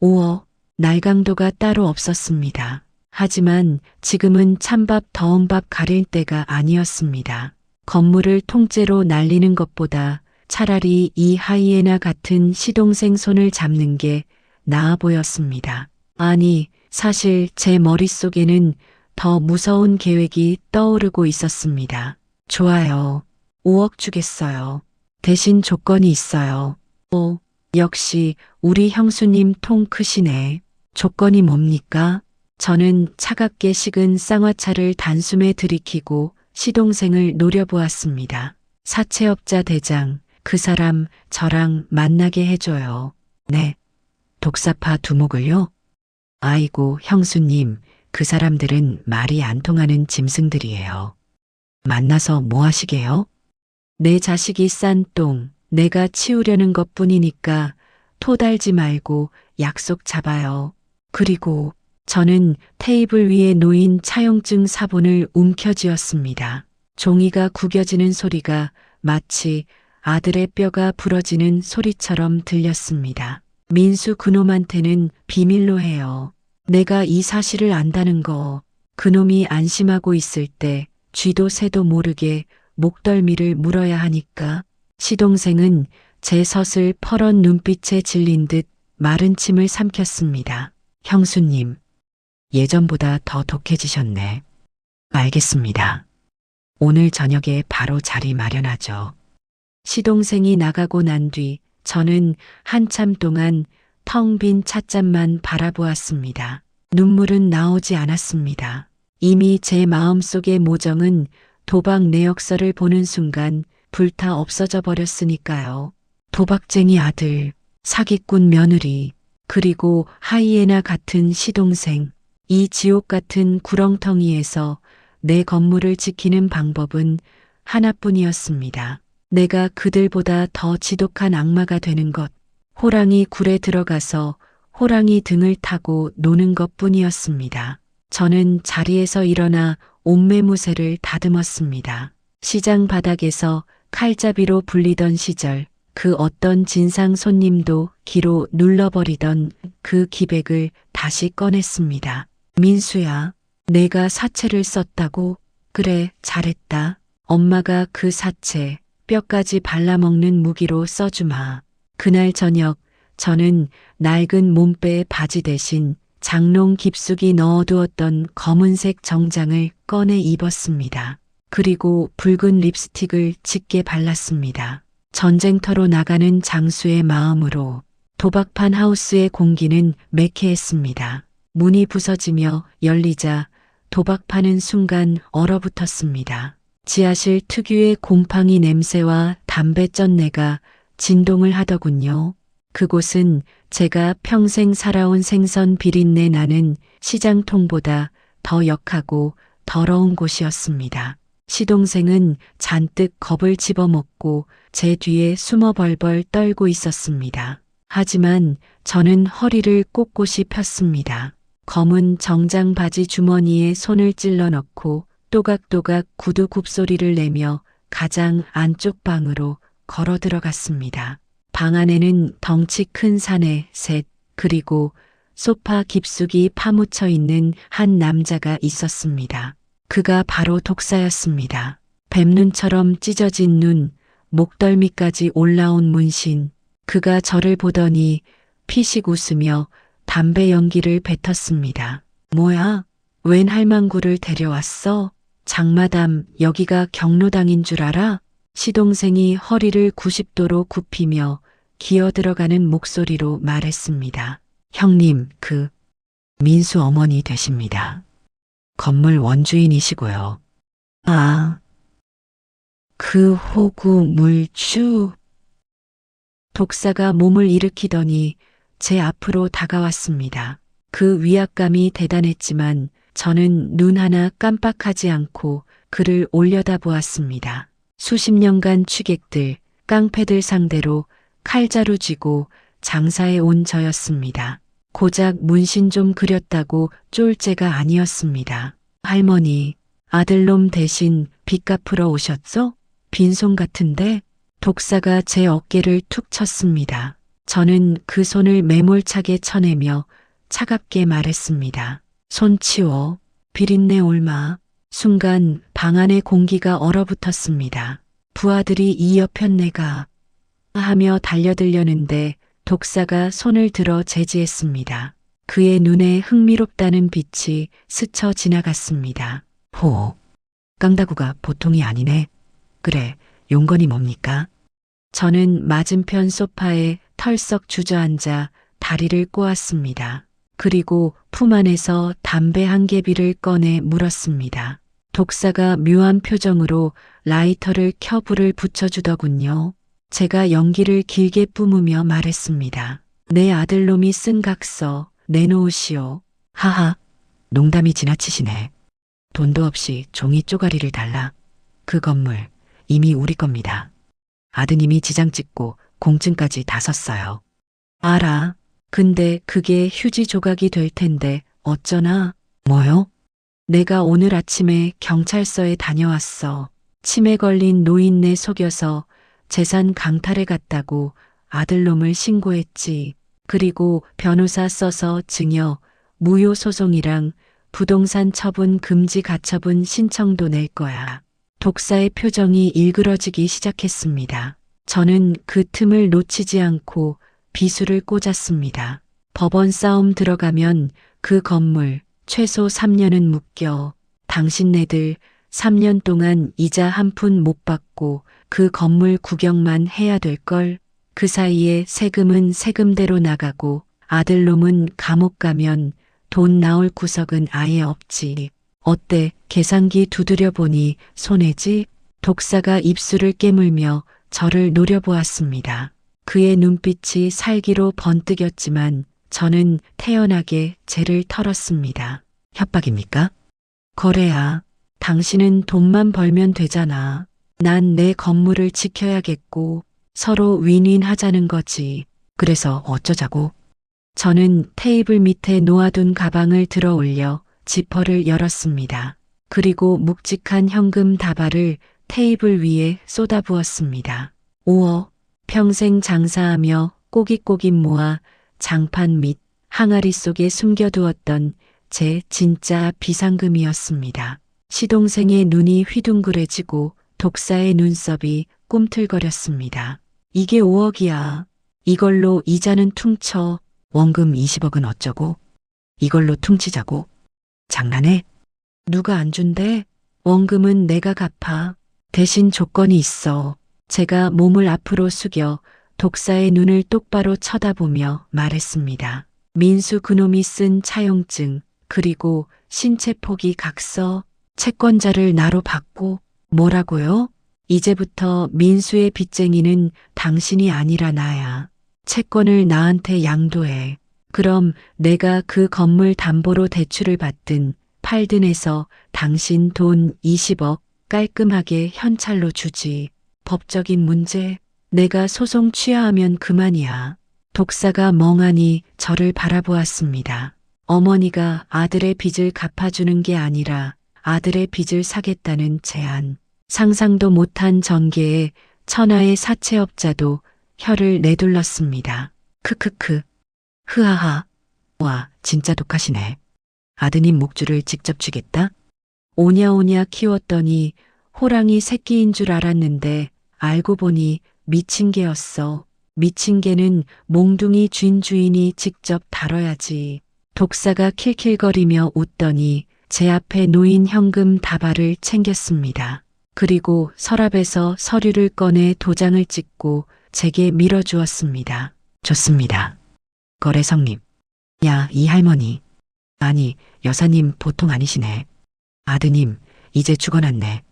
S1: 5억, 날강도가 따로 없었습니다. 하지만 지금은 찬밥 더운 밥 가릴 때가 아니었습니다. 건물을 통째로 날리는 것보다 차라리 이 하이에나 같은 시동생 손을 잡는 게 나아 보였습니다. 아니, 사실 제 머릿속에는 더 무서운 계획이 떠오르고 있었습니다. 좋아요. 5억 주겠어요. 대신 조건이 있어요. 오, 역시 우리 형수님 통 크시네. 조건이 뭡니까? 저는 차갑게 식은 쌍화차를 단숨에 들이키고 시동생을 노려보았습니다. 사채업자 대장, 그 사람 저랑 만나게 해줘요. 네. 독사파 두목을요? 아이고, 형수님, 그 사람들은 말이 안 통하는 짐승들이에요. 만나서 뭐 하시게요? 내 자식이 싼 똥, 내가 치우려는 것 뿐이니까 토달지 말고 약속 잡아요. 그리고 저는 테이블 위에 놓인 차용증 사본을 움켜쥐었습니다. 종이가 구겨지는 소리가 마치 아들의 뼈가 부러지는 소리처럼 들렸습니다. 민수 그놈한테는 비밀로 해요. 내가 이 사실을 안다는 거. 그놈이 안심하고 있을 때 쥐도 새도 모르게 목덜미를 물어야 하니까. 시동생은 제 섯을 퍼런 눈빛에 질린 듯 마른 침을 삼켰습니다. 형수님, 예전보다 더 독해지셨네. 알겠습니다. 오늘 저녁에 바로 자리 마련하죠. 시동생이 나가고 난 뒤 저는 한참 동안 텅 빈 찻잔만 바라보았습니다. 눈물은 나오지 않았습니다. 이미 제 마음속의 모정은 도박 내역서를 보는 순간 불타 없어져 버렸으니까요. 도박쟁이 아들, 사기꾼 며느리, 그리고 하이에나 같은 시동생. 이 지옥 같은 구렁텅이에서 내 건물을 지키는 방법은 하나뿐이었습니다. 내가 그들보다 더 지독한 악마가 되는 것, 호랑이 굴에 들어가서 호랑이 등을 타고 노는 것뿐이었습니다. 저는 자리에서 일어나 옷매무새를 다듬었습니다. 시장 바닥에서 칼잡이로 불리던 시절, 그 어떤 진상 손님도 기로 눌러버리던 그 기백을 다시 꺼냈습니다. 민수야, 내가 사채를 썼다고? 그래, 잘했다. 엄마가 그 사채, 뼈까지 발라먹는 무기로 써주마. 그날 저녁 저는 낡은 몸빼 바지 대신 장롱 깊숙이 넣어두었던 검은색 정장을 꺼내 입었습니다. 그리고 붉은 립스틱을 짙게 발랐습니다. 전쟁터로 나가는 장수의 마음으로. 도박판 하우스의 공기는 매캐했습니다. 문이 부서지며 열리자 도박판은 순간 얼어붙었습니다. 지하실 특유의 곰팡이 냄새와 담배 쩐내가 진동을 하더군요. 그곳은 제가 평생 살아온 생선 비린내 나는 시장통보다 더 역하고 더러운 곳이었습니다. 시동생은 잔뜩 겁을 집어먹고 제 뒤에 숨어 벌벌 떨고 있었습니다. 하지만 저는 허리를 꼿꼿이 폈습니다. 검은 정장 바지 주머니에 손을 찔러 넣고 또각또각 구두 굽소리를 내며 가장 안쪽 방으로 걸어 들어갔습니다. 방 안에는 덩치 큰 사내 셋, 그리고 소파 깊숙이 파묻혀 있는 한 남자가 있었습니다. 그가 바로 독사였습니다. 뱀눈처럼 찢어진 눈, 목덜미까지 올라온 문신. 그가 저를 보더니 피식 웃으며 담배 연기를 뱉었습니다. 뭐야? 웬 할망구를 데려왔어? 장마담, 여기가 경로당인 줄 알아? 시동생이 허리를 90도로 굽히며 기어 들어가는 목소리로 말했습니다. 형님, 그 민수 어머니 되십니다. 건물 원주인이시고요. 아, 그 호구 물주. 독사가 몸을 일으키더니 제 앞으로 다가왔습니다. 그 위압감이 대단했지만 저는 눈 하나 깜빡하지 않고 그를 올려다보았습니다. 수십 년간 취객들, 깡패들 상대로 칼자루 쥐고 장사해 온 저였습니다. 고작 문신 좀 그렸다고 쫄째가 아니었습니다. 할머니, 아들놈 대신 빚 갚으러 오셨어? 빈손 같은데? 독사가 제 어깨를 툭 쳤습니다. 저는 그 손을 매몰차게 쳐내며 차갑게 말했습니다. 손 치워. 비린내 올마. 순간 방 안의 공기가 얼어붙었습니다. 부하들이 이 여편 내가 하며 달려들려는데 독사가 손을 들어 제지했습니다. 그의 눈에 흥미롭다는 빛이 스쳐 지나갔습니다. 호, 깡다구가 보통이 아니네. 그래, 용건이 뭡니까? 저는 맞은편 소파에 털썩 주저앉아 다리를 꼬았습니다. 그리고 품 안에서 담배 한 개비를 꺼내 물었습니다. 독사가 묘한 표정으로 라이터를 켜 불을 붙여주더군요. 제가 연기를 길게 뿜으며 말했습니다. 내 아들놈이 쓴 각서 내놓으시오. 하하, 농담이 지나치시네. 돈도 없이 종이 쪼가리를 달라. 그 건물 이미 우리 겁니다. 아드님이 지장 찍고 공증까지 다 썼어요. 알아. 근데 그게 휴지 조각이 될 텐데 어쩌나? 뭐요? 내가 오늘 아침에 경찰서에 다녀왔어. 치매 걸린 노인네 속여서 재산 강탈해 갔다고 아들놈을 신고했지. 그리고 변호사 써서 증여, 무효 소송이랑 부동산 처분 금지 가처분 신청도 낼 거야. 독사의 표정이 일그러지기 시작했습니다. 저는 그 틈을 놓치지 않고 비수를 꽂았습니다. 법원 싸움 들어가면 그 건물 최소 3년은 묶여. 당신네들 3년 동안 이자 한 푼 못 받고 그 건물 구경만 해야 될걸. 그 사이에 세금은 세금대로 나가고 아들놈은 감옥 가면 돈 나올 구석은 아예 없지. 어때? 계산기 두드려 보니 손해지? 독사가 입술을 깨물며 저를 노려보았습니다. 그의 눈빛이 살기로 번뜩였지만 저는 태연하게 죄를 털었습니다. 협박입니까? 거래야. 당신은 돈만 벌면 되잖아. 난 내 건물을 지켜야겠고 서로 윈윈하자는 거지. 그래서 어쩌자고? 저는 테이블 밑에 놓아둔 가방을 들어 올려 지퍼를 열었습니다. 그리고 묵직한 현금 다발을 테이블 위에 쏟아부었습니다. 5억, 평생 장사하며 꼬깃꼬깃 모아 장판 및 항아리 속에 숨겨두었던 제 진짜 비상금이었습니다. 시동생의 눈이 휘둥그레지고 독사의 눈썹이 꿈틀거렸습니다. 이게 5억이야. 이걸로 이자는 퉁쳐. 원금 20억은 어쩌고? 이걸로 퉁치자고? 장난해? 누가 안 준대? 원금은 내가 갚아. 대신 조건이 있어. 제가 몸을 앞으로 숙여 독사의 눈을 똑바로 쳐다보며 말했습니다. 민수 그놈이 쓴 차용증, 그리고 신체 포기 각서, 채권자를 나로 받고. 뭐라고요? 이제부터 민수의 빚쟁이는 당신이 아니라 나야. 채권을 나한테 양도해. 그럼 내가 그 건물 담보로 대출을 받든 팔든 해서 당신 돈 20억 깔끔하게 현찰로 주지. 법적인 문제, 내가 소송 취하하면 그만이야. 독사가 멍하니 저를 바라보았습니다. 어머니가 아들의 빚을 갚아주는 게 아니라 아들의 빚을 사겠다는 제안. 상상도 못한 전개에 천하의 사채업자도 혀를 내둘렀습니다. 크크크. 흐하하. 와, 진짜 독하시네. 아드님 목줄을 직접 쥐겠다? 오냐오냐 키웠더니 호랑이 새끼인 줄 알았는데 알고 보니 미친 개였어. 미친 개는 몽둥이 쥔 주인이 직접 다뤄야지. 독사가 킬킬거리며 웃더니 제 앞에 놓인 현금 다발을 챙겼습니다. 그리고 서랍에서 서류를 꺼내 도장을 찍고 제게 밀어주었습니다. 좋습니다. 거래 성립. 야, 이 할머니. 아니, 여사님 보통 아니시네. 아드님, 이제 죽어났네.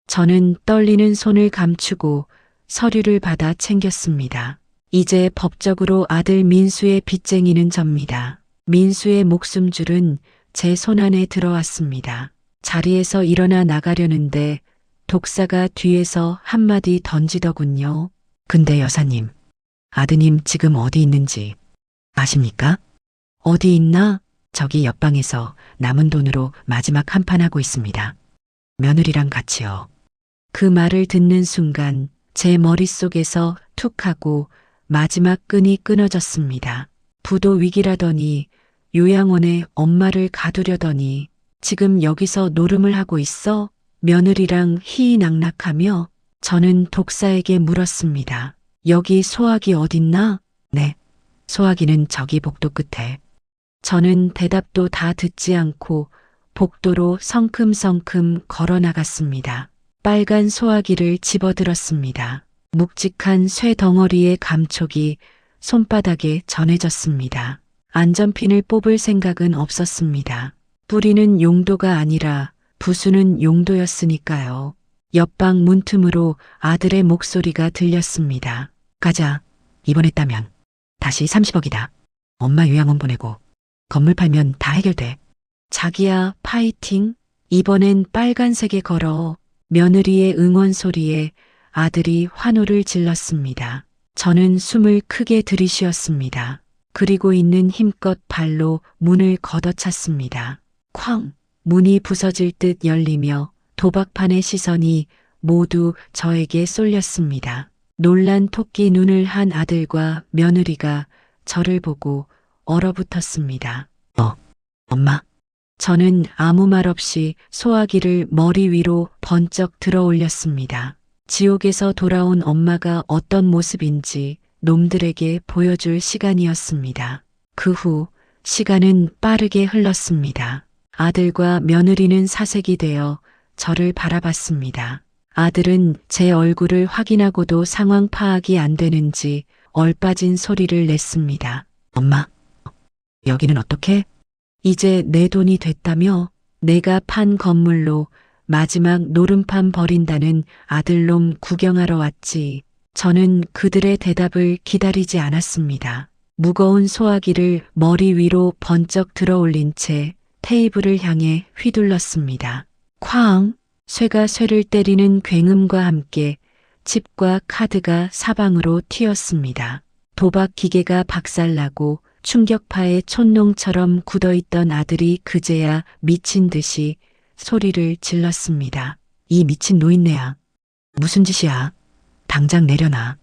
S1: 저는 떨리는 손을 감추고 서류를 받아 챙겼습니다. 이제 법적으로 아들 민수의 빚쟁이는 접니다. 민수의 목숨줄은 제 손안에 들어왔습니다. 자리에서 일어나 나가려는데 독사가 뒤에서 한마디 던지더군요. 근데 여사님, 아드님 지금 어디 있는지 아십니까? 어디 있나? 저기 옆방에서 남은 돈으로 마지막 한판 하고 있습니다. 며느리랑 같이요. 그 말을 듣는 순간 제 머릿속에서 툭 하고 마지막 끈이 끊어졌습니다. 부도 위기라더니 요양원에 엄마를 가두려더니 지금 여기서 노름을 하고 있어? 며느리랑 희희낙낙하며 저는 독사에게 물었습니다. 여기 소화기 어딨나? 네, 소화기는 저기 복도 끝에. 저는 대답도 다 듣지 않고 복도로 성큼성큼 걸어 나갔습니다. 빨간 소화기를 집어들었습니다. 묵직한 쇠 덩어리의 감촉이 손바닥에 전해졌습니다. 안전핀을 뽑을 생각은 없었습니다. 뿌리는 용도가 아니라 부수는 용도였으니까요. 옆방 문틈으로 아들의 목소리가 들렸습니다. 가자. 입원했다면 다시 30억이다. 엄마 요양원 보내고 건물 팔면 다 해결돼. 자기야, 파이팅. 이번엔 빨간색에 걸어. 며느리의 응원 소리에 아들이 환호를 질렀습니다. 저는 숨을 크게 들이쉬었습니다. 그리고 있는 힘껏 발로 문을 걷어찼습니다. 쾅! 문이 부서질 듯 열리며 도박판의 시선이 모두 저에게 쏠렸습니다. 놀란 토끼 눈을 한 아들과 며느리가 저를 보고 얼어붙었습니다. 엄마. 저는 아무 말 없이 소화기를 머리 위로 번쩍 들어 올렸습니다. 지옥에서 돌아온 엄마가 어떤 모습인지 놈들에게 보여줄 시간이었습니다. 그 후 시간은 빠르게 흘렀습니다. 아들과 며느리는 사색이 되어 저를 바라봤습니다. 아들은 제 얼굴을 확인하고도 상황 파악이 안 되는지 얼빠진 소리를 냈습니다. 엄마, 여기는 어떻게? 이제 내 돈이 됐다며? 내가 판 건물로 마지막 노름판 버린다는 아들놈 구경하러 왔지. 저는 그들의 대답을 기다리지 않았습니다. 무거운 소화기를 머리 위로 번쩍 들어 올린 채 테이블을 향해 휘둘렀습니다. 쾅! 쇠가 쇠를 때리는 굉음과 함께 칩과 카드가 사방으로 튀었습니다. 도박 기계가 박살나고 충격파에 촌농처럼 굳어있던 아들이 그제야 미친 듯이 소리를 질렀습니다. 이 미친 노인네야. 무슨 짓이야? 당장 내려놔.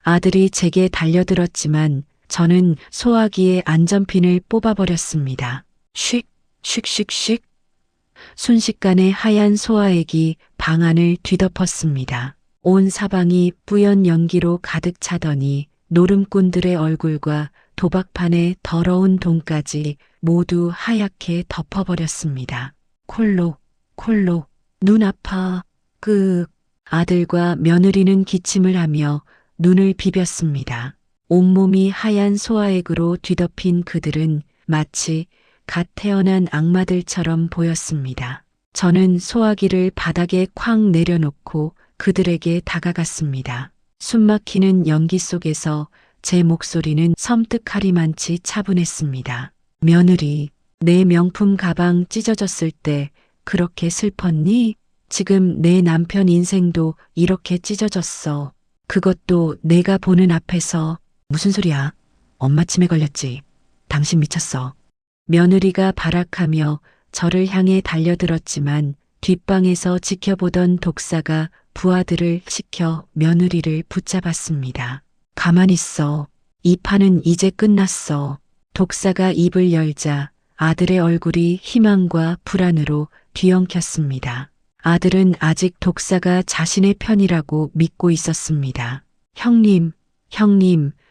S1: 아들이 제게 달려들었지만 저는 소화기의 안전핀을 뽑아버렸습니다. 쉭, 쉭. 순식간에 하얀 소화액이 방안을 뒤덮었습니다. 온 사방이 뿌연 연기로 가득 차더니 노름꾼들의 얼굴과 도박판의 더러운 돈까지 모두 하얗게 덮어버렸습니다. 콜록, 눈 아파, 아들과 며느리는 기침을 하며 눈을 비볐습니다. 온몸이 하얀 소화액으로 뒤덮인 그들은 마치 갓 태어난 악마들처럼 보였습니다. 저는 소화기를 바닥에 쾅 내려놓고 그들에게 다가갔습니다. 숨막히는 연기 속에서 제 목소리는 섬뜩하리만치 차분했습니다. 며느리, 내 명품 가방 찢어졌을 때 그렇게 슬펐니? 지금 내 남편 인생도 이렇게 찢어졌어. 그것도 내가 보는 앞에서. 무슨 소리야? 엄마 치매 걸렸지. 당신 미쳤어. 며느리가 발악하며 저를 향해 달려들었지만 뒷방에서 지켜보던 독사가 부하들을 시켜 며느리를 붙잡았습니다. 가만히 있어. 이 판은 이제 끝났어. 독사가 입을 열자 아들의 얼굴이 희망과 불안으로 뒤엉켰습니다. 아들은 아직 독사가 자신의 편이라고 믿고 있었습니다. 형님,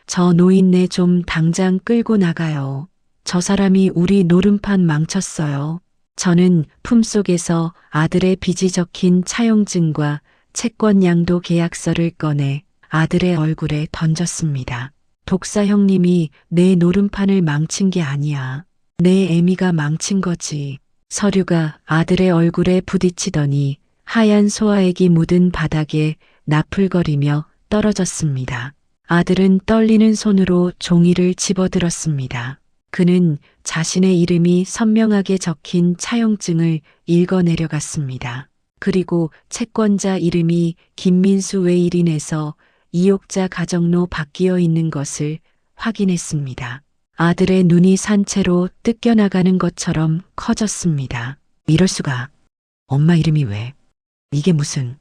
S1: 저 노인네 좀 당장 끌고 나가요. 저 사람이 우리 노름판 망쳤어요. 저는 품속에서 아들의 빚이 적힌 차용증과 채권 양도 계약서를 꺼내 아들의 얼굴에 던졌습니다. 독사 형님이 내 노름판을 망친 게 아니야. 내 애미가 망친 거지. 서류가 아들의 얼굴에 부딪히더니 하얀 소화액이 묻은 바닥에 나풀거리며 떨어졌습니다. 아들은 떨리는 손으로 종이를 집어들었습니다. 그는 자신의 이름이 선명하게 적힌 차용증을 읽어 내려갔습니다. 그리고 채권자 이름이 김민수 외일인에서 이옥자 가정로 바뀌어 있는 것을 확인했습니다. 아들의 눈이 산채로 뜯겨나가는 것처럼 커졌습니다. 이럴 수가. 엄마 이름이 왜? 이게 무슨.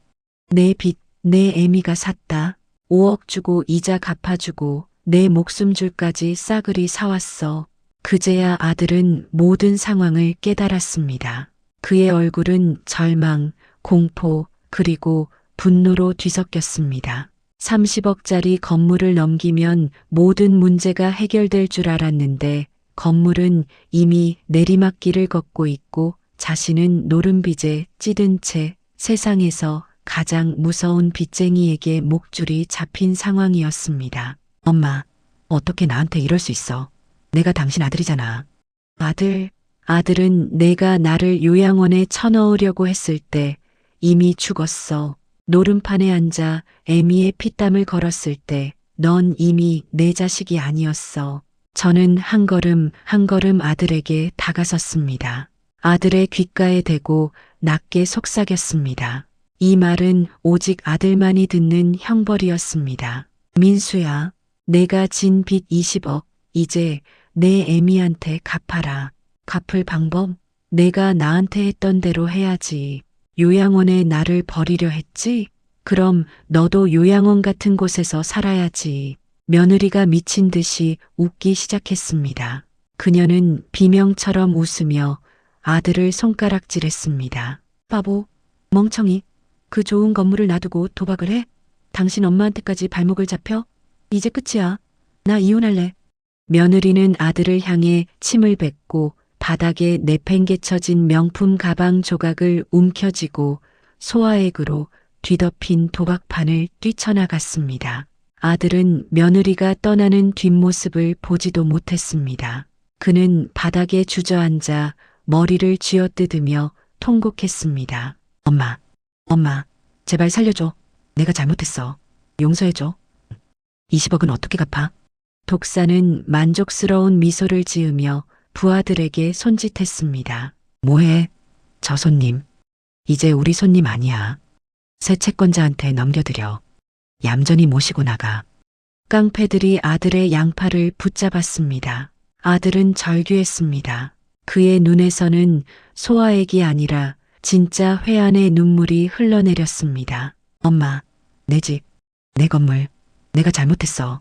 S1: 내 빚, 내 애미가 샀다. 5억 주고 이자 갚아주고 내 목숨 줄까지 싸그리 사왔어. 그제야 아들은 모든 상황을 깨달았습니다. 그의 얼굴은 절망, 공포, 그리고 분노로 뒤섞였습니다. 30억짜리 건물을 넘기면 모든 문제가 해결될 줄 알았는데 건물은 이미 내리막길을 걷고 있고 자신은 노름빚에 찌든 채 세상에서 가장 무서운 빚쟁이에게 목줄이 잡힌 상황이었습니다. 엄마, 어떻게 나한테 이럴 수 있어? 내가 당신 아들이잖아. 아들은 내가 나를 요양원에 쳐넣으려고 했을 때 이미 죽었어. 노름판에 앉아 애미의 피땀을 걸었을 때 넌 이미 내 자식이 아니었어. 저는 한 걸음 한 걸음 아들에게 다가섰습니다. 아들의 귓가에 대고 낮게 속삭였습니다. 이 말은 오직 아들만이 듣는 형벌이었습니다. 민수야, 내가 진 빚 20억, 이제 내 애미한테 갚아라. 갚을 방법? 내가 나한테 했던 대로 해야지. 요양원에 나를 버리려 했지? 그럼 너도 요양원 같은 곳에서 살아야지. 며느리가 미친 듯이 웃기 시작했습니다. 그녀는 비명처럼 웃으며 아들을 손가락질했습니다. 바보, 멍청이, 그 좋은 건물을 놔두고 도박을 해? 당신 엄마한테까지 발목을 잡혀? 이제 끝이야. 나 이혼할래. 며느리는 아들을 향해 침을 뱉고 바닥에 내팽개쳐진 명품 가방 조각을 움켜쥐고 소화액으로 뒤덮인 도박판을 뛰쳐나갔습니다. 아들은 며느리가 떠나는 뒷모습을 보지도 못했습니다. 그는 바닥에 주저앉아 머리를 쥐어뜯으며 통곡했습니다. 엄마, 제발 살려줘. 내가 잘못했어. 용서해줘. 20억은 어떻게 갚아? 독사는 만족스러운 미소를 지으며 부하들에게 손짓했습니다. 뭐해? 저 손님. 이제 우리 손님 아니야. 새 채권자한테 넘겨드려. 얌전히 모시고 나가. 깡패들이 아들의 양팔을 붙잡았습니다. 아들은 절규했습니다. 그의 눈에서는 소화액이 아니라 진짜 회한의 눈물이 흘러내렸습니다. 엄마, 내 집, 내 건물, 내가 잘못했어.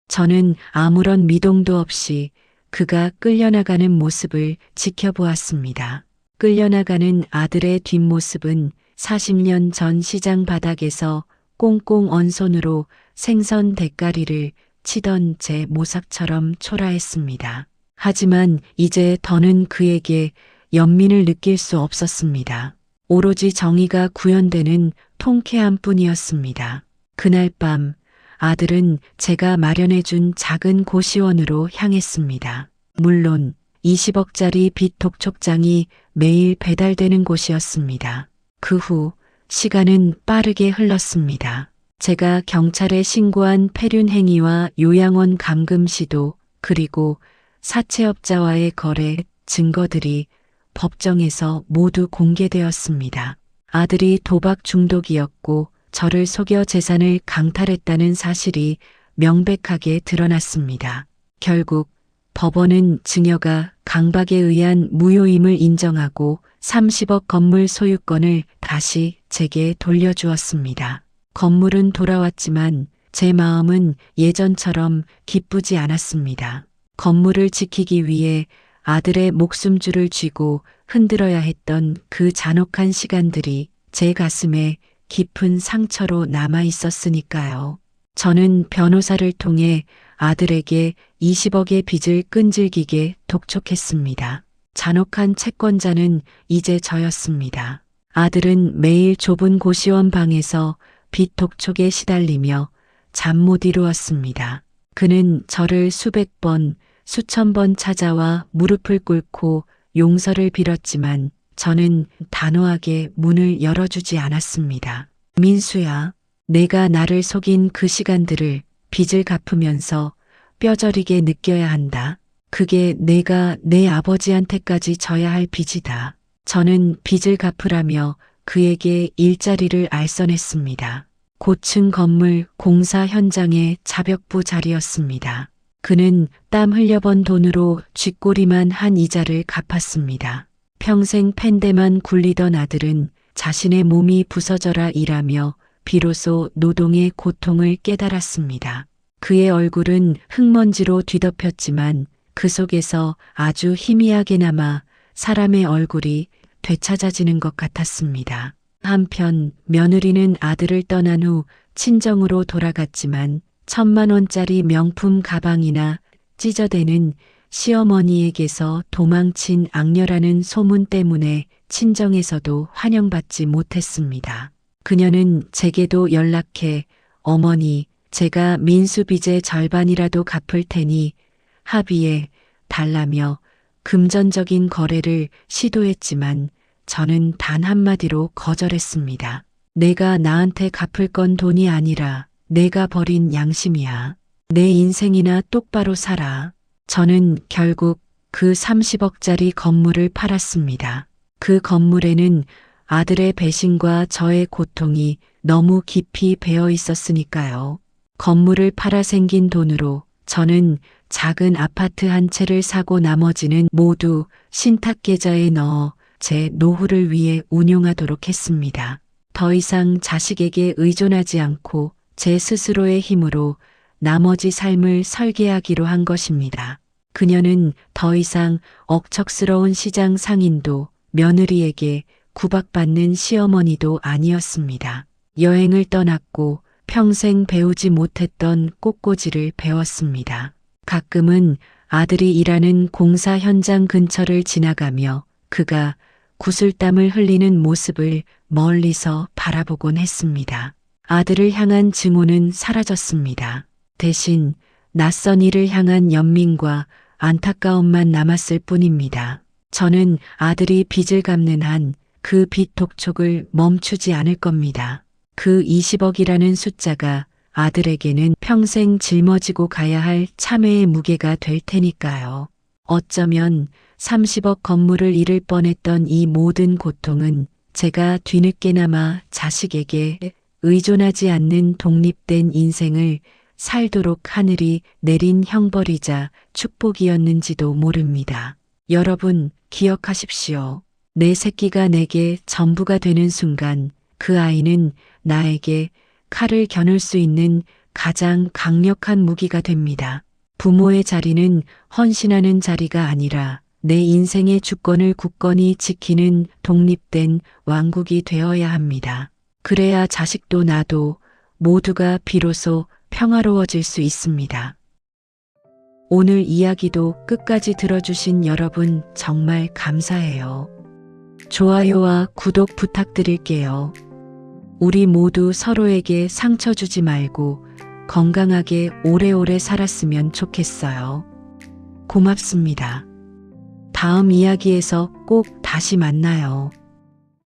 S1: 저는 아무런 미동도 없이 그가 끌려나가는 모습을 지켜보았습니다. 끌려나가는 아들의 뒷모습은 40년 전 시장 바닥에서 꽁꽁 언 손으로 생선 대가리를 치던 제 모삭처럼 초라했습니다. 하지만 이제 더는 그에게 연민을 느낄 수 없었습니다. 오로지 정의가 구현되는 통쾌함 뿐이었습니다. 그날 밤 아들은 제가 마련해준 작은 고시원으로 향했습니다. 물론 20억짜리 빚 독촉장이 매일 배달되는 곳이었습니다. 그 후 시간은 빠르게 흘렀습니다. 제가 경찰에 신고한 폐륜 행위와 요양원 감금 시도 그리고 사채업자와의 거래 증거들이 법정에서 모두 공개되었습니다. 아들이 도박 중독이었고 저를 속여 재산을 강탈했다는 사실이 명백하게 드러났습니다. 결국 법원은 증여가 강박에 의한 무효임을 인정하고 30억 건물 소유권을 다시 제게 돌려주었습니다. 건물은 돌아왔지만 제 마음은 예전처럼 기쁘지 않았습니다. 건물을 지키기 위해 아들의 목숨줄을 쥐고 흔들어야 했던 그 잔혹한 시간들이 제 가슴에 깊은 상처로 남아 있었으니까요. 저는 변호사를 통해 아들에게 20억의 빚을 끈질기게 독촉했습니다. 잔혹한 채권자는 이제 저였습니다. 아들은 매일 좁은 고시원 방에서 빚 독촉에 시달리며 잠 못 이루었습니다. 그는 저를 수백 번, 수천 번 찾아와 무릎을 꿇고 용서를 빌었지만 저는 단호하게 문을 열어주지 않았습니다. 민수야, 내가 나를 속인 그 시간들을 빚을 갚으면서 뼈저리게 느껴야 한다. 그게 내가 내 아버지한테까지 져야 할 빚이다. 저는 빚을 갚으라며 그에게 일자리를 알선했습니다. 고층 건물 공사 현장의 자벽부 자리였습니다. 그는 땀 흘려번 돈으로 쥐꼬리만 한 이자를 갚았습니다. 평생 팬대만 굴리던 아들은 자신의 몸이 부서져라 일하며 비로소 노동의 고통을 깨달았습니다. 그의 얼굴은 흙먼지로 뒤덮였지만 그 속에서 아주 희미하게 남아 사람의 얼굴이 되찾아지는 것 같았습니다. 한편 며느리는 아들을 떠난 후 친정으로 돌아갔지만 1,000만 원짜리 명품 가방이나 찢어대는 시어머니에게서 도망친 악녀라는 소문 때문에 친정에서도 환영받지 못했습니다. 그녀는 제게도 연락해 어머니, 제가 민수 빚의 절반이라도 갚을 테니 합의해 달라며 금전적인 거래를 시도했지만 저는 단 한마디로 거절했습니다. 내가 나한테 갚을 건 돈이 아니라 내가 버린 양심이야. 내 인생이나 똑바로 살아. 저는 결국 그 30억짜리 건물을 팔았습니다. 그 건물에는 아들의 배신과 저의 고통이 너무 깊이 배어 있었으니까요. 건물을 팔아 생긴 돈으로 저는 작은 아파트 한 채를 사고 나머지는 모두 신탁계좌에 넣어 제 노후를 위해 운용하도록 했습니다. 더 이상 자식에게 의존하지 않고 제 스스로의 힘으로 나머지 삶을 설계하기로 한 것입니다. 그녀는 더 이상 억척스러운 시장 상인도 며느리에게 구박받는 시어머니도 아니었습니다. 여행을 떠났고 평생 배우지 못했던 꽃꽂이를 배웠습니다. 가끔은 아들이 일하는 공사 현장 근처를 지나가며 그가 구슬땀을 흘리는 모습을 멀리서 바라보곤 했습니다. 아들을 향한 증오는 사라졌습니다. 대신 낯선 이를 향한 연민과 안타까움만 남았을 뿐입니다. 저는 아들이 빚을 갚는 한 그 빚 독촉을 멈추지 않을 겁니다. 그 20억이라는 숫자가 아들에게는 평생 짊어지고 가야 할 참회의 무게가 될 테니까요. 어쩌면 30억 건물을 잃을 뻔했던 이 모든 고통은 제가 뒤늦게나마 자식에게 의존하지 않는 독립된 인생을 살도록 하늘이 내린 형벌이자 축복이었는지도 모릅니다. 여러분 기억하십시오. 내 새끼가 내게 전부가 되는 순간 그 아이는 나에게 칼을 겨눌 수 있는 가장 강력한 무기가 됩니다. 부모의 자리는 헌신하는 자리가 아니라 내 인생의 주권을 굳건히 지키는 독립된 왕국이 되어야 합니다. 그래야 자식도 나도 모두가 비로소 평화로워질 수 있습니다. 오늘 이야기도 끝까지 들어주신 여러분 정말 감사해요. 좋아요와 구독 부탁드릴게요. 우리 모두 서로에게 상처 주지 말고 건강하게 오래오래 살았으면 좋겠어요. 고맙습니다. 다음 이야기에서 꼭 다시 만나요.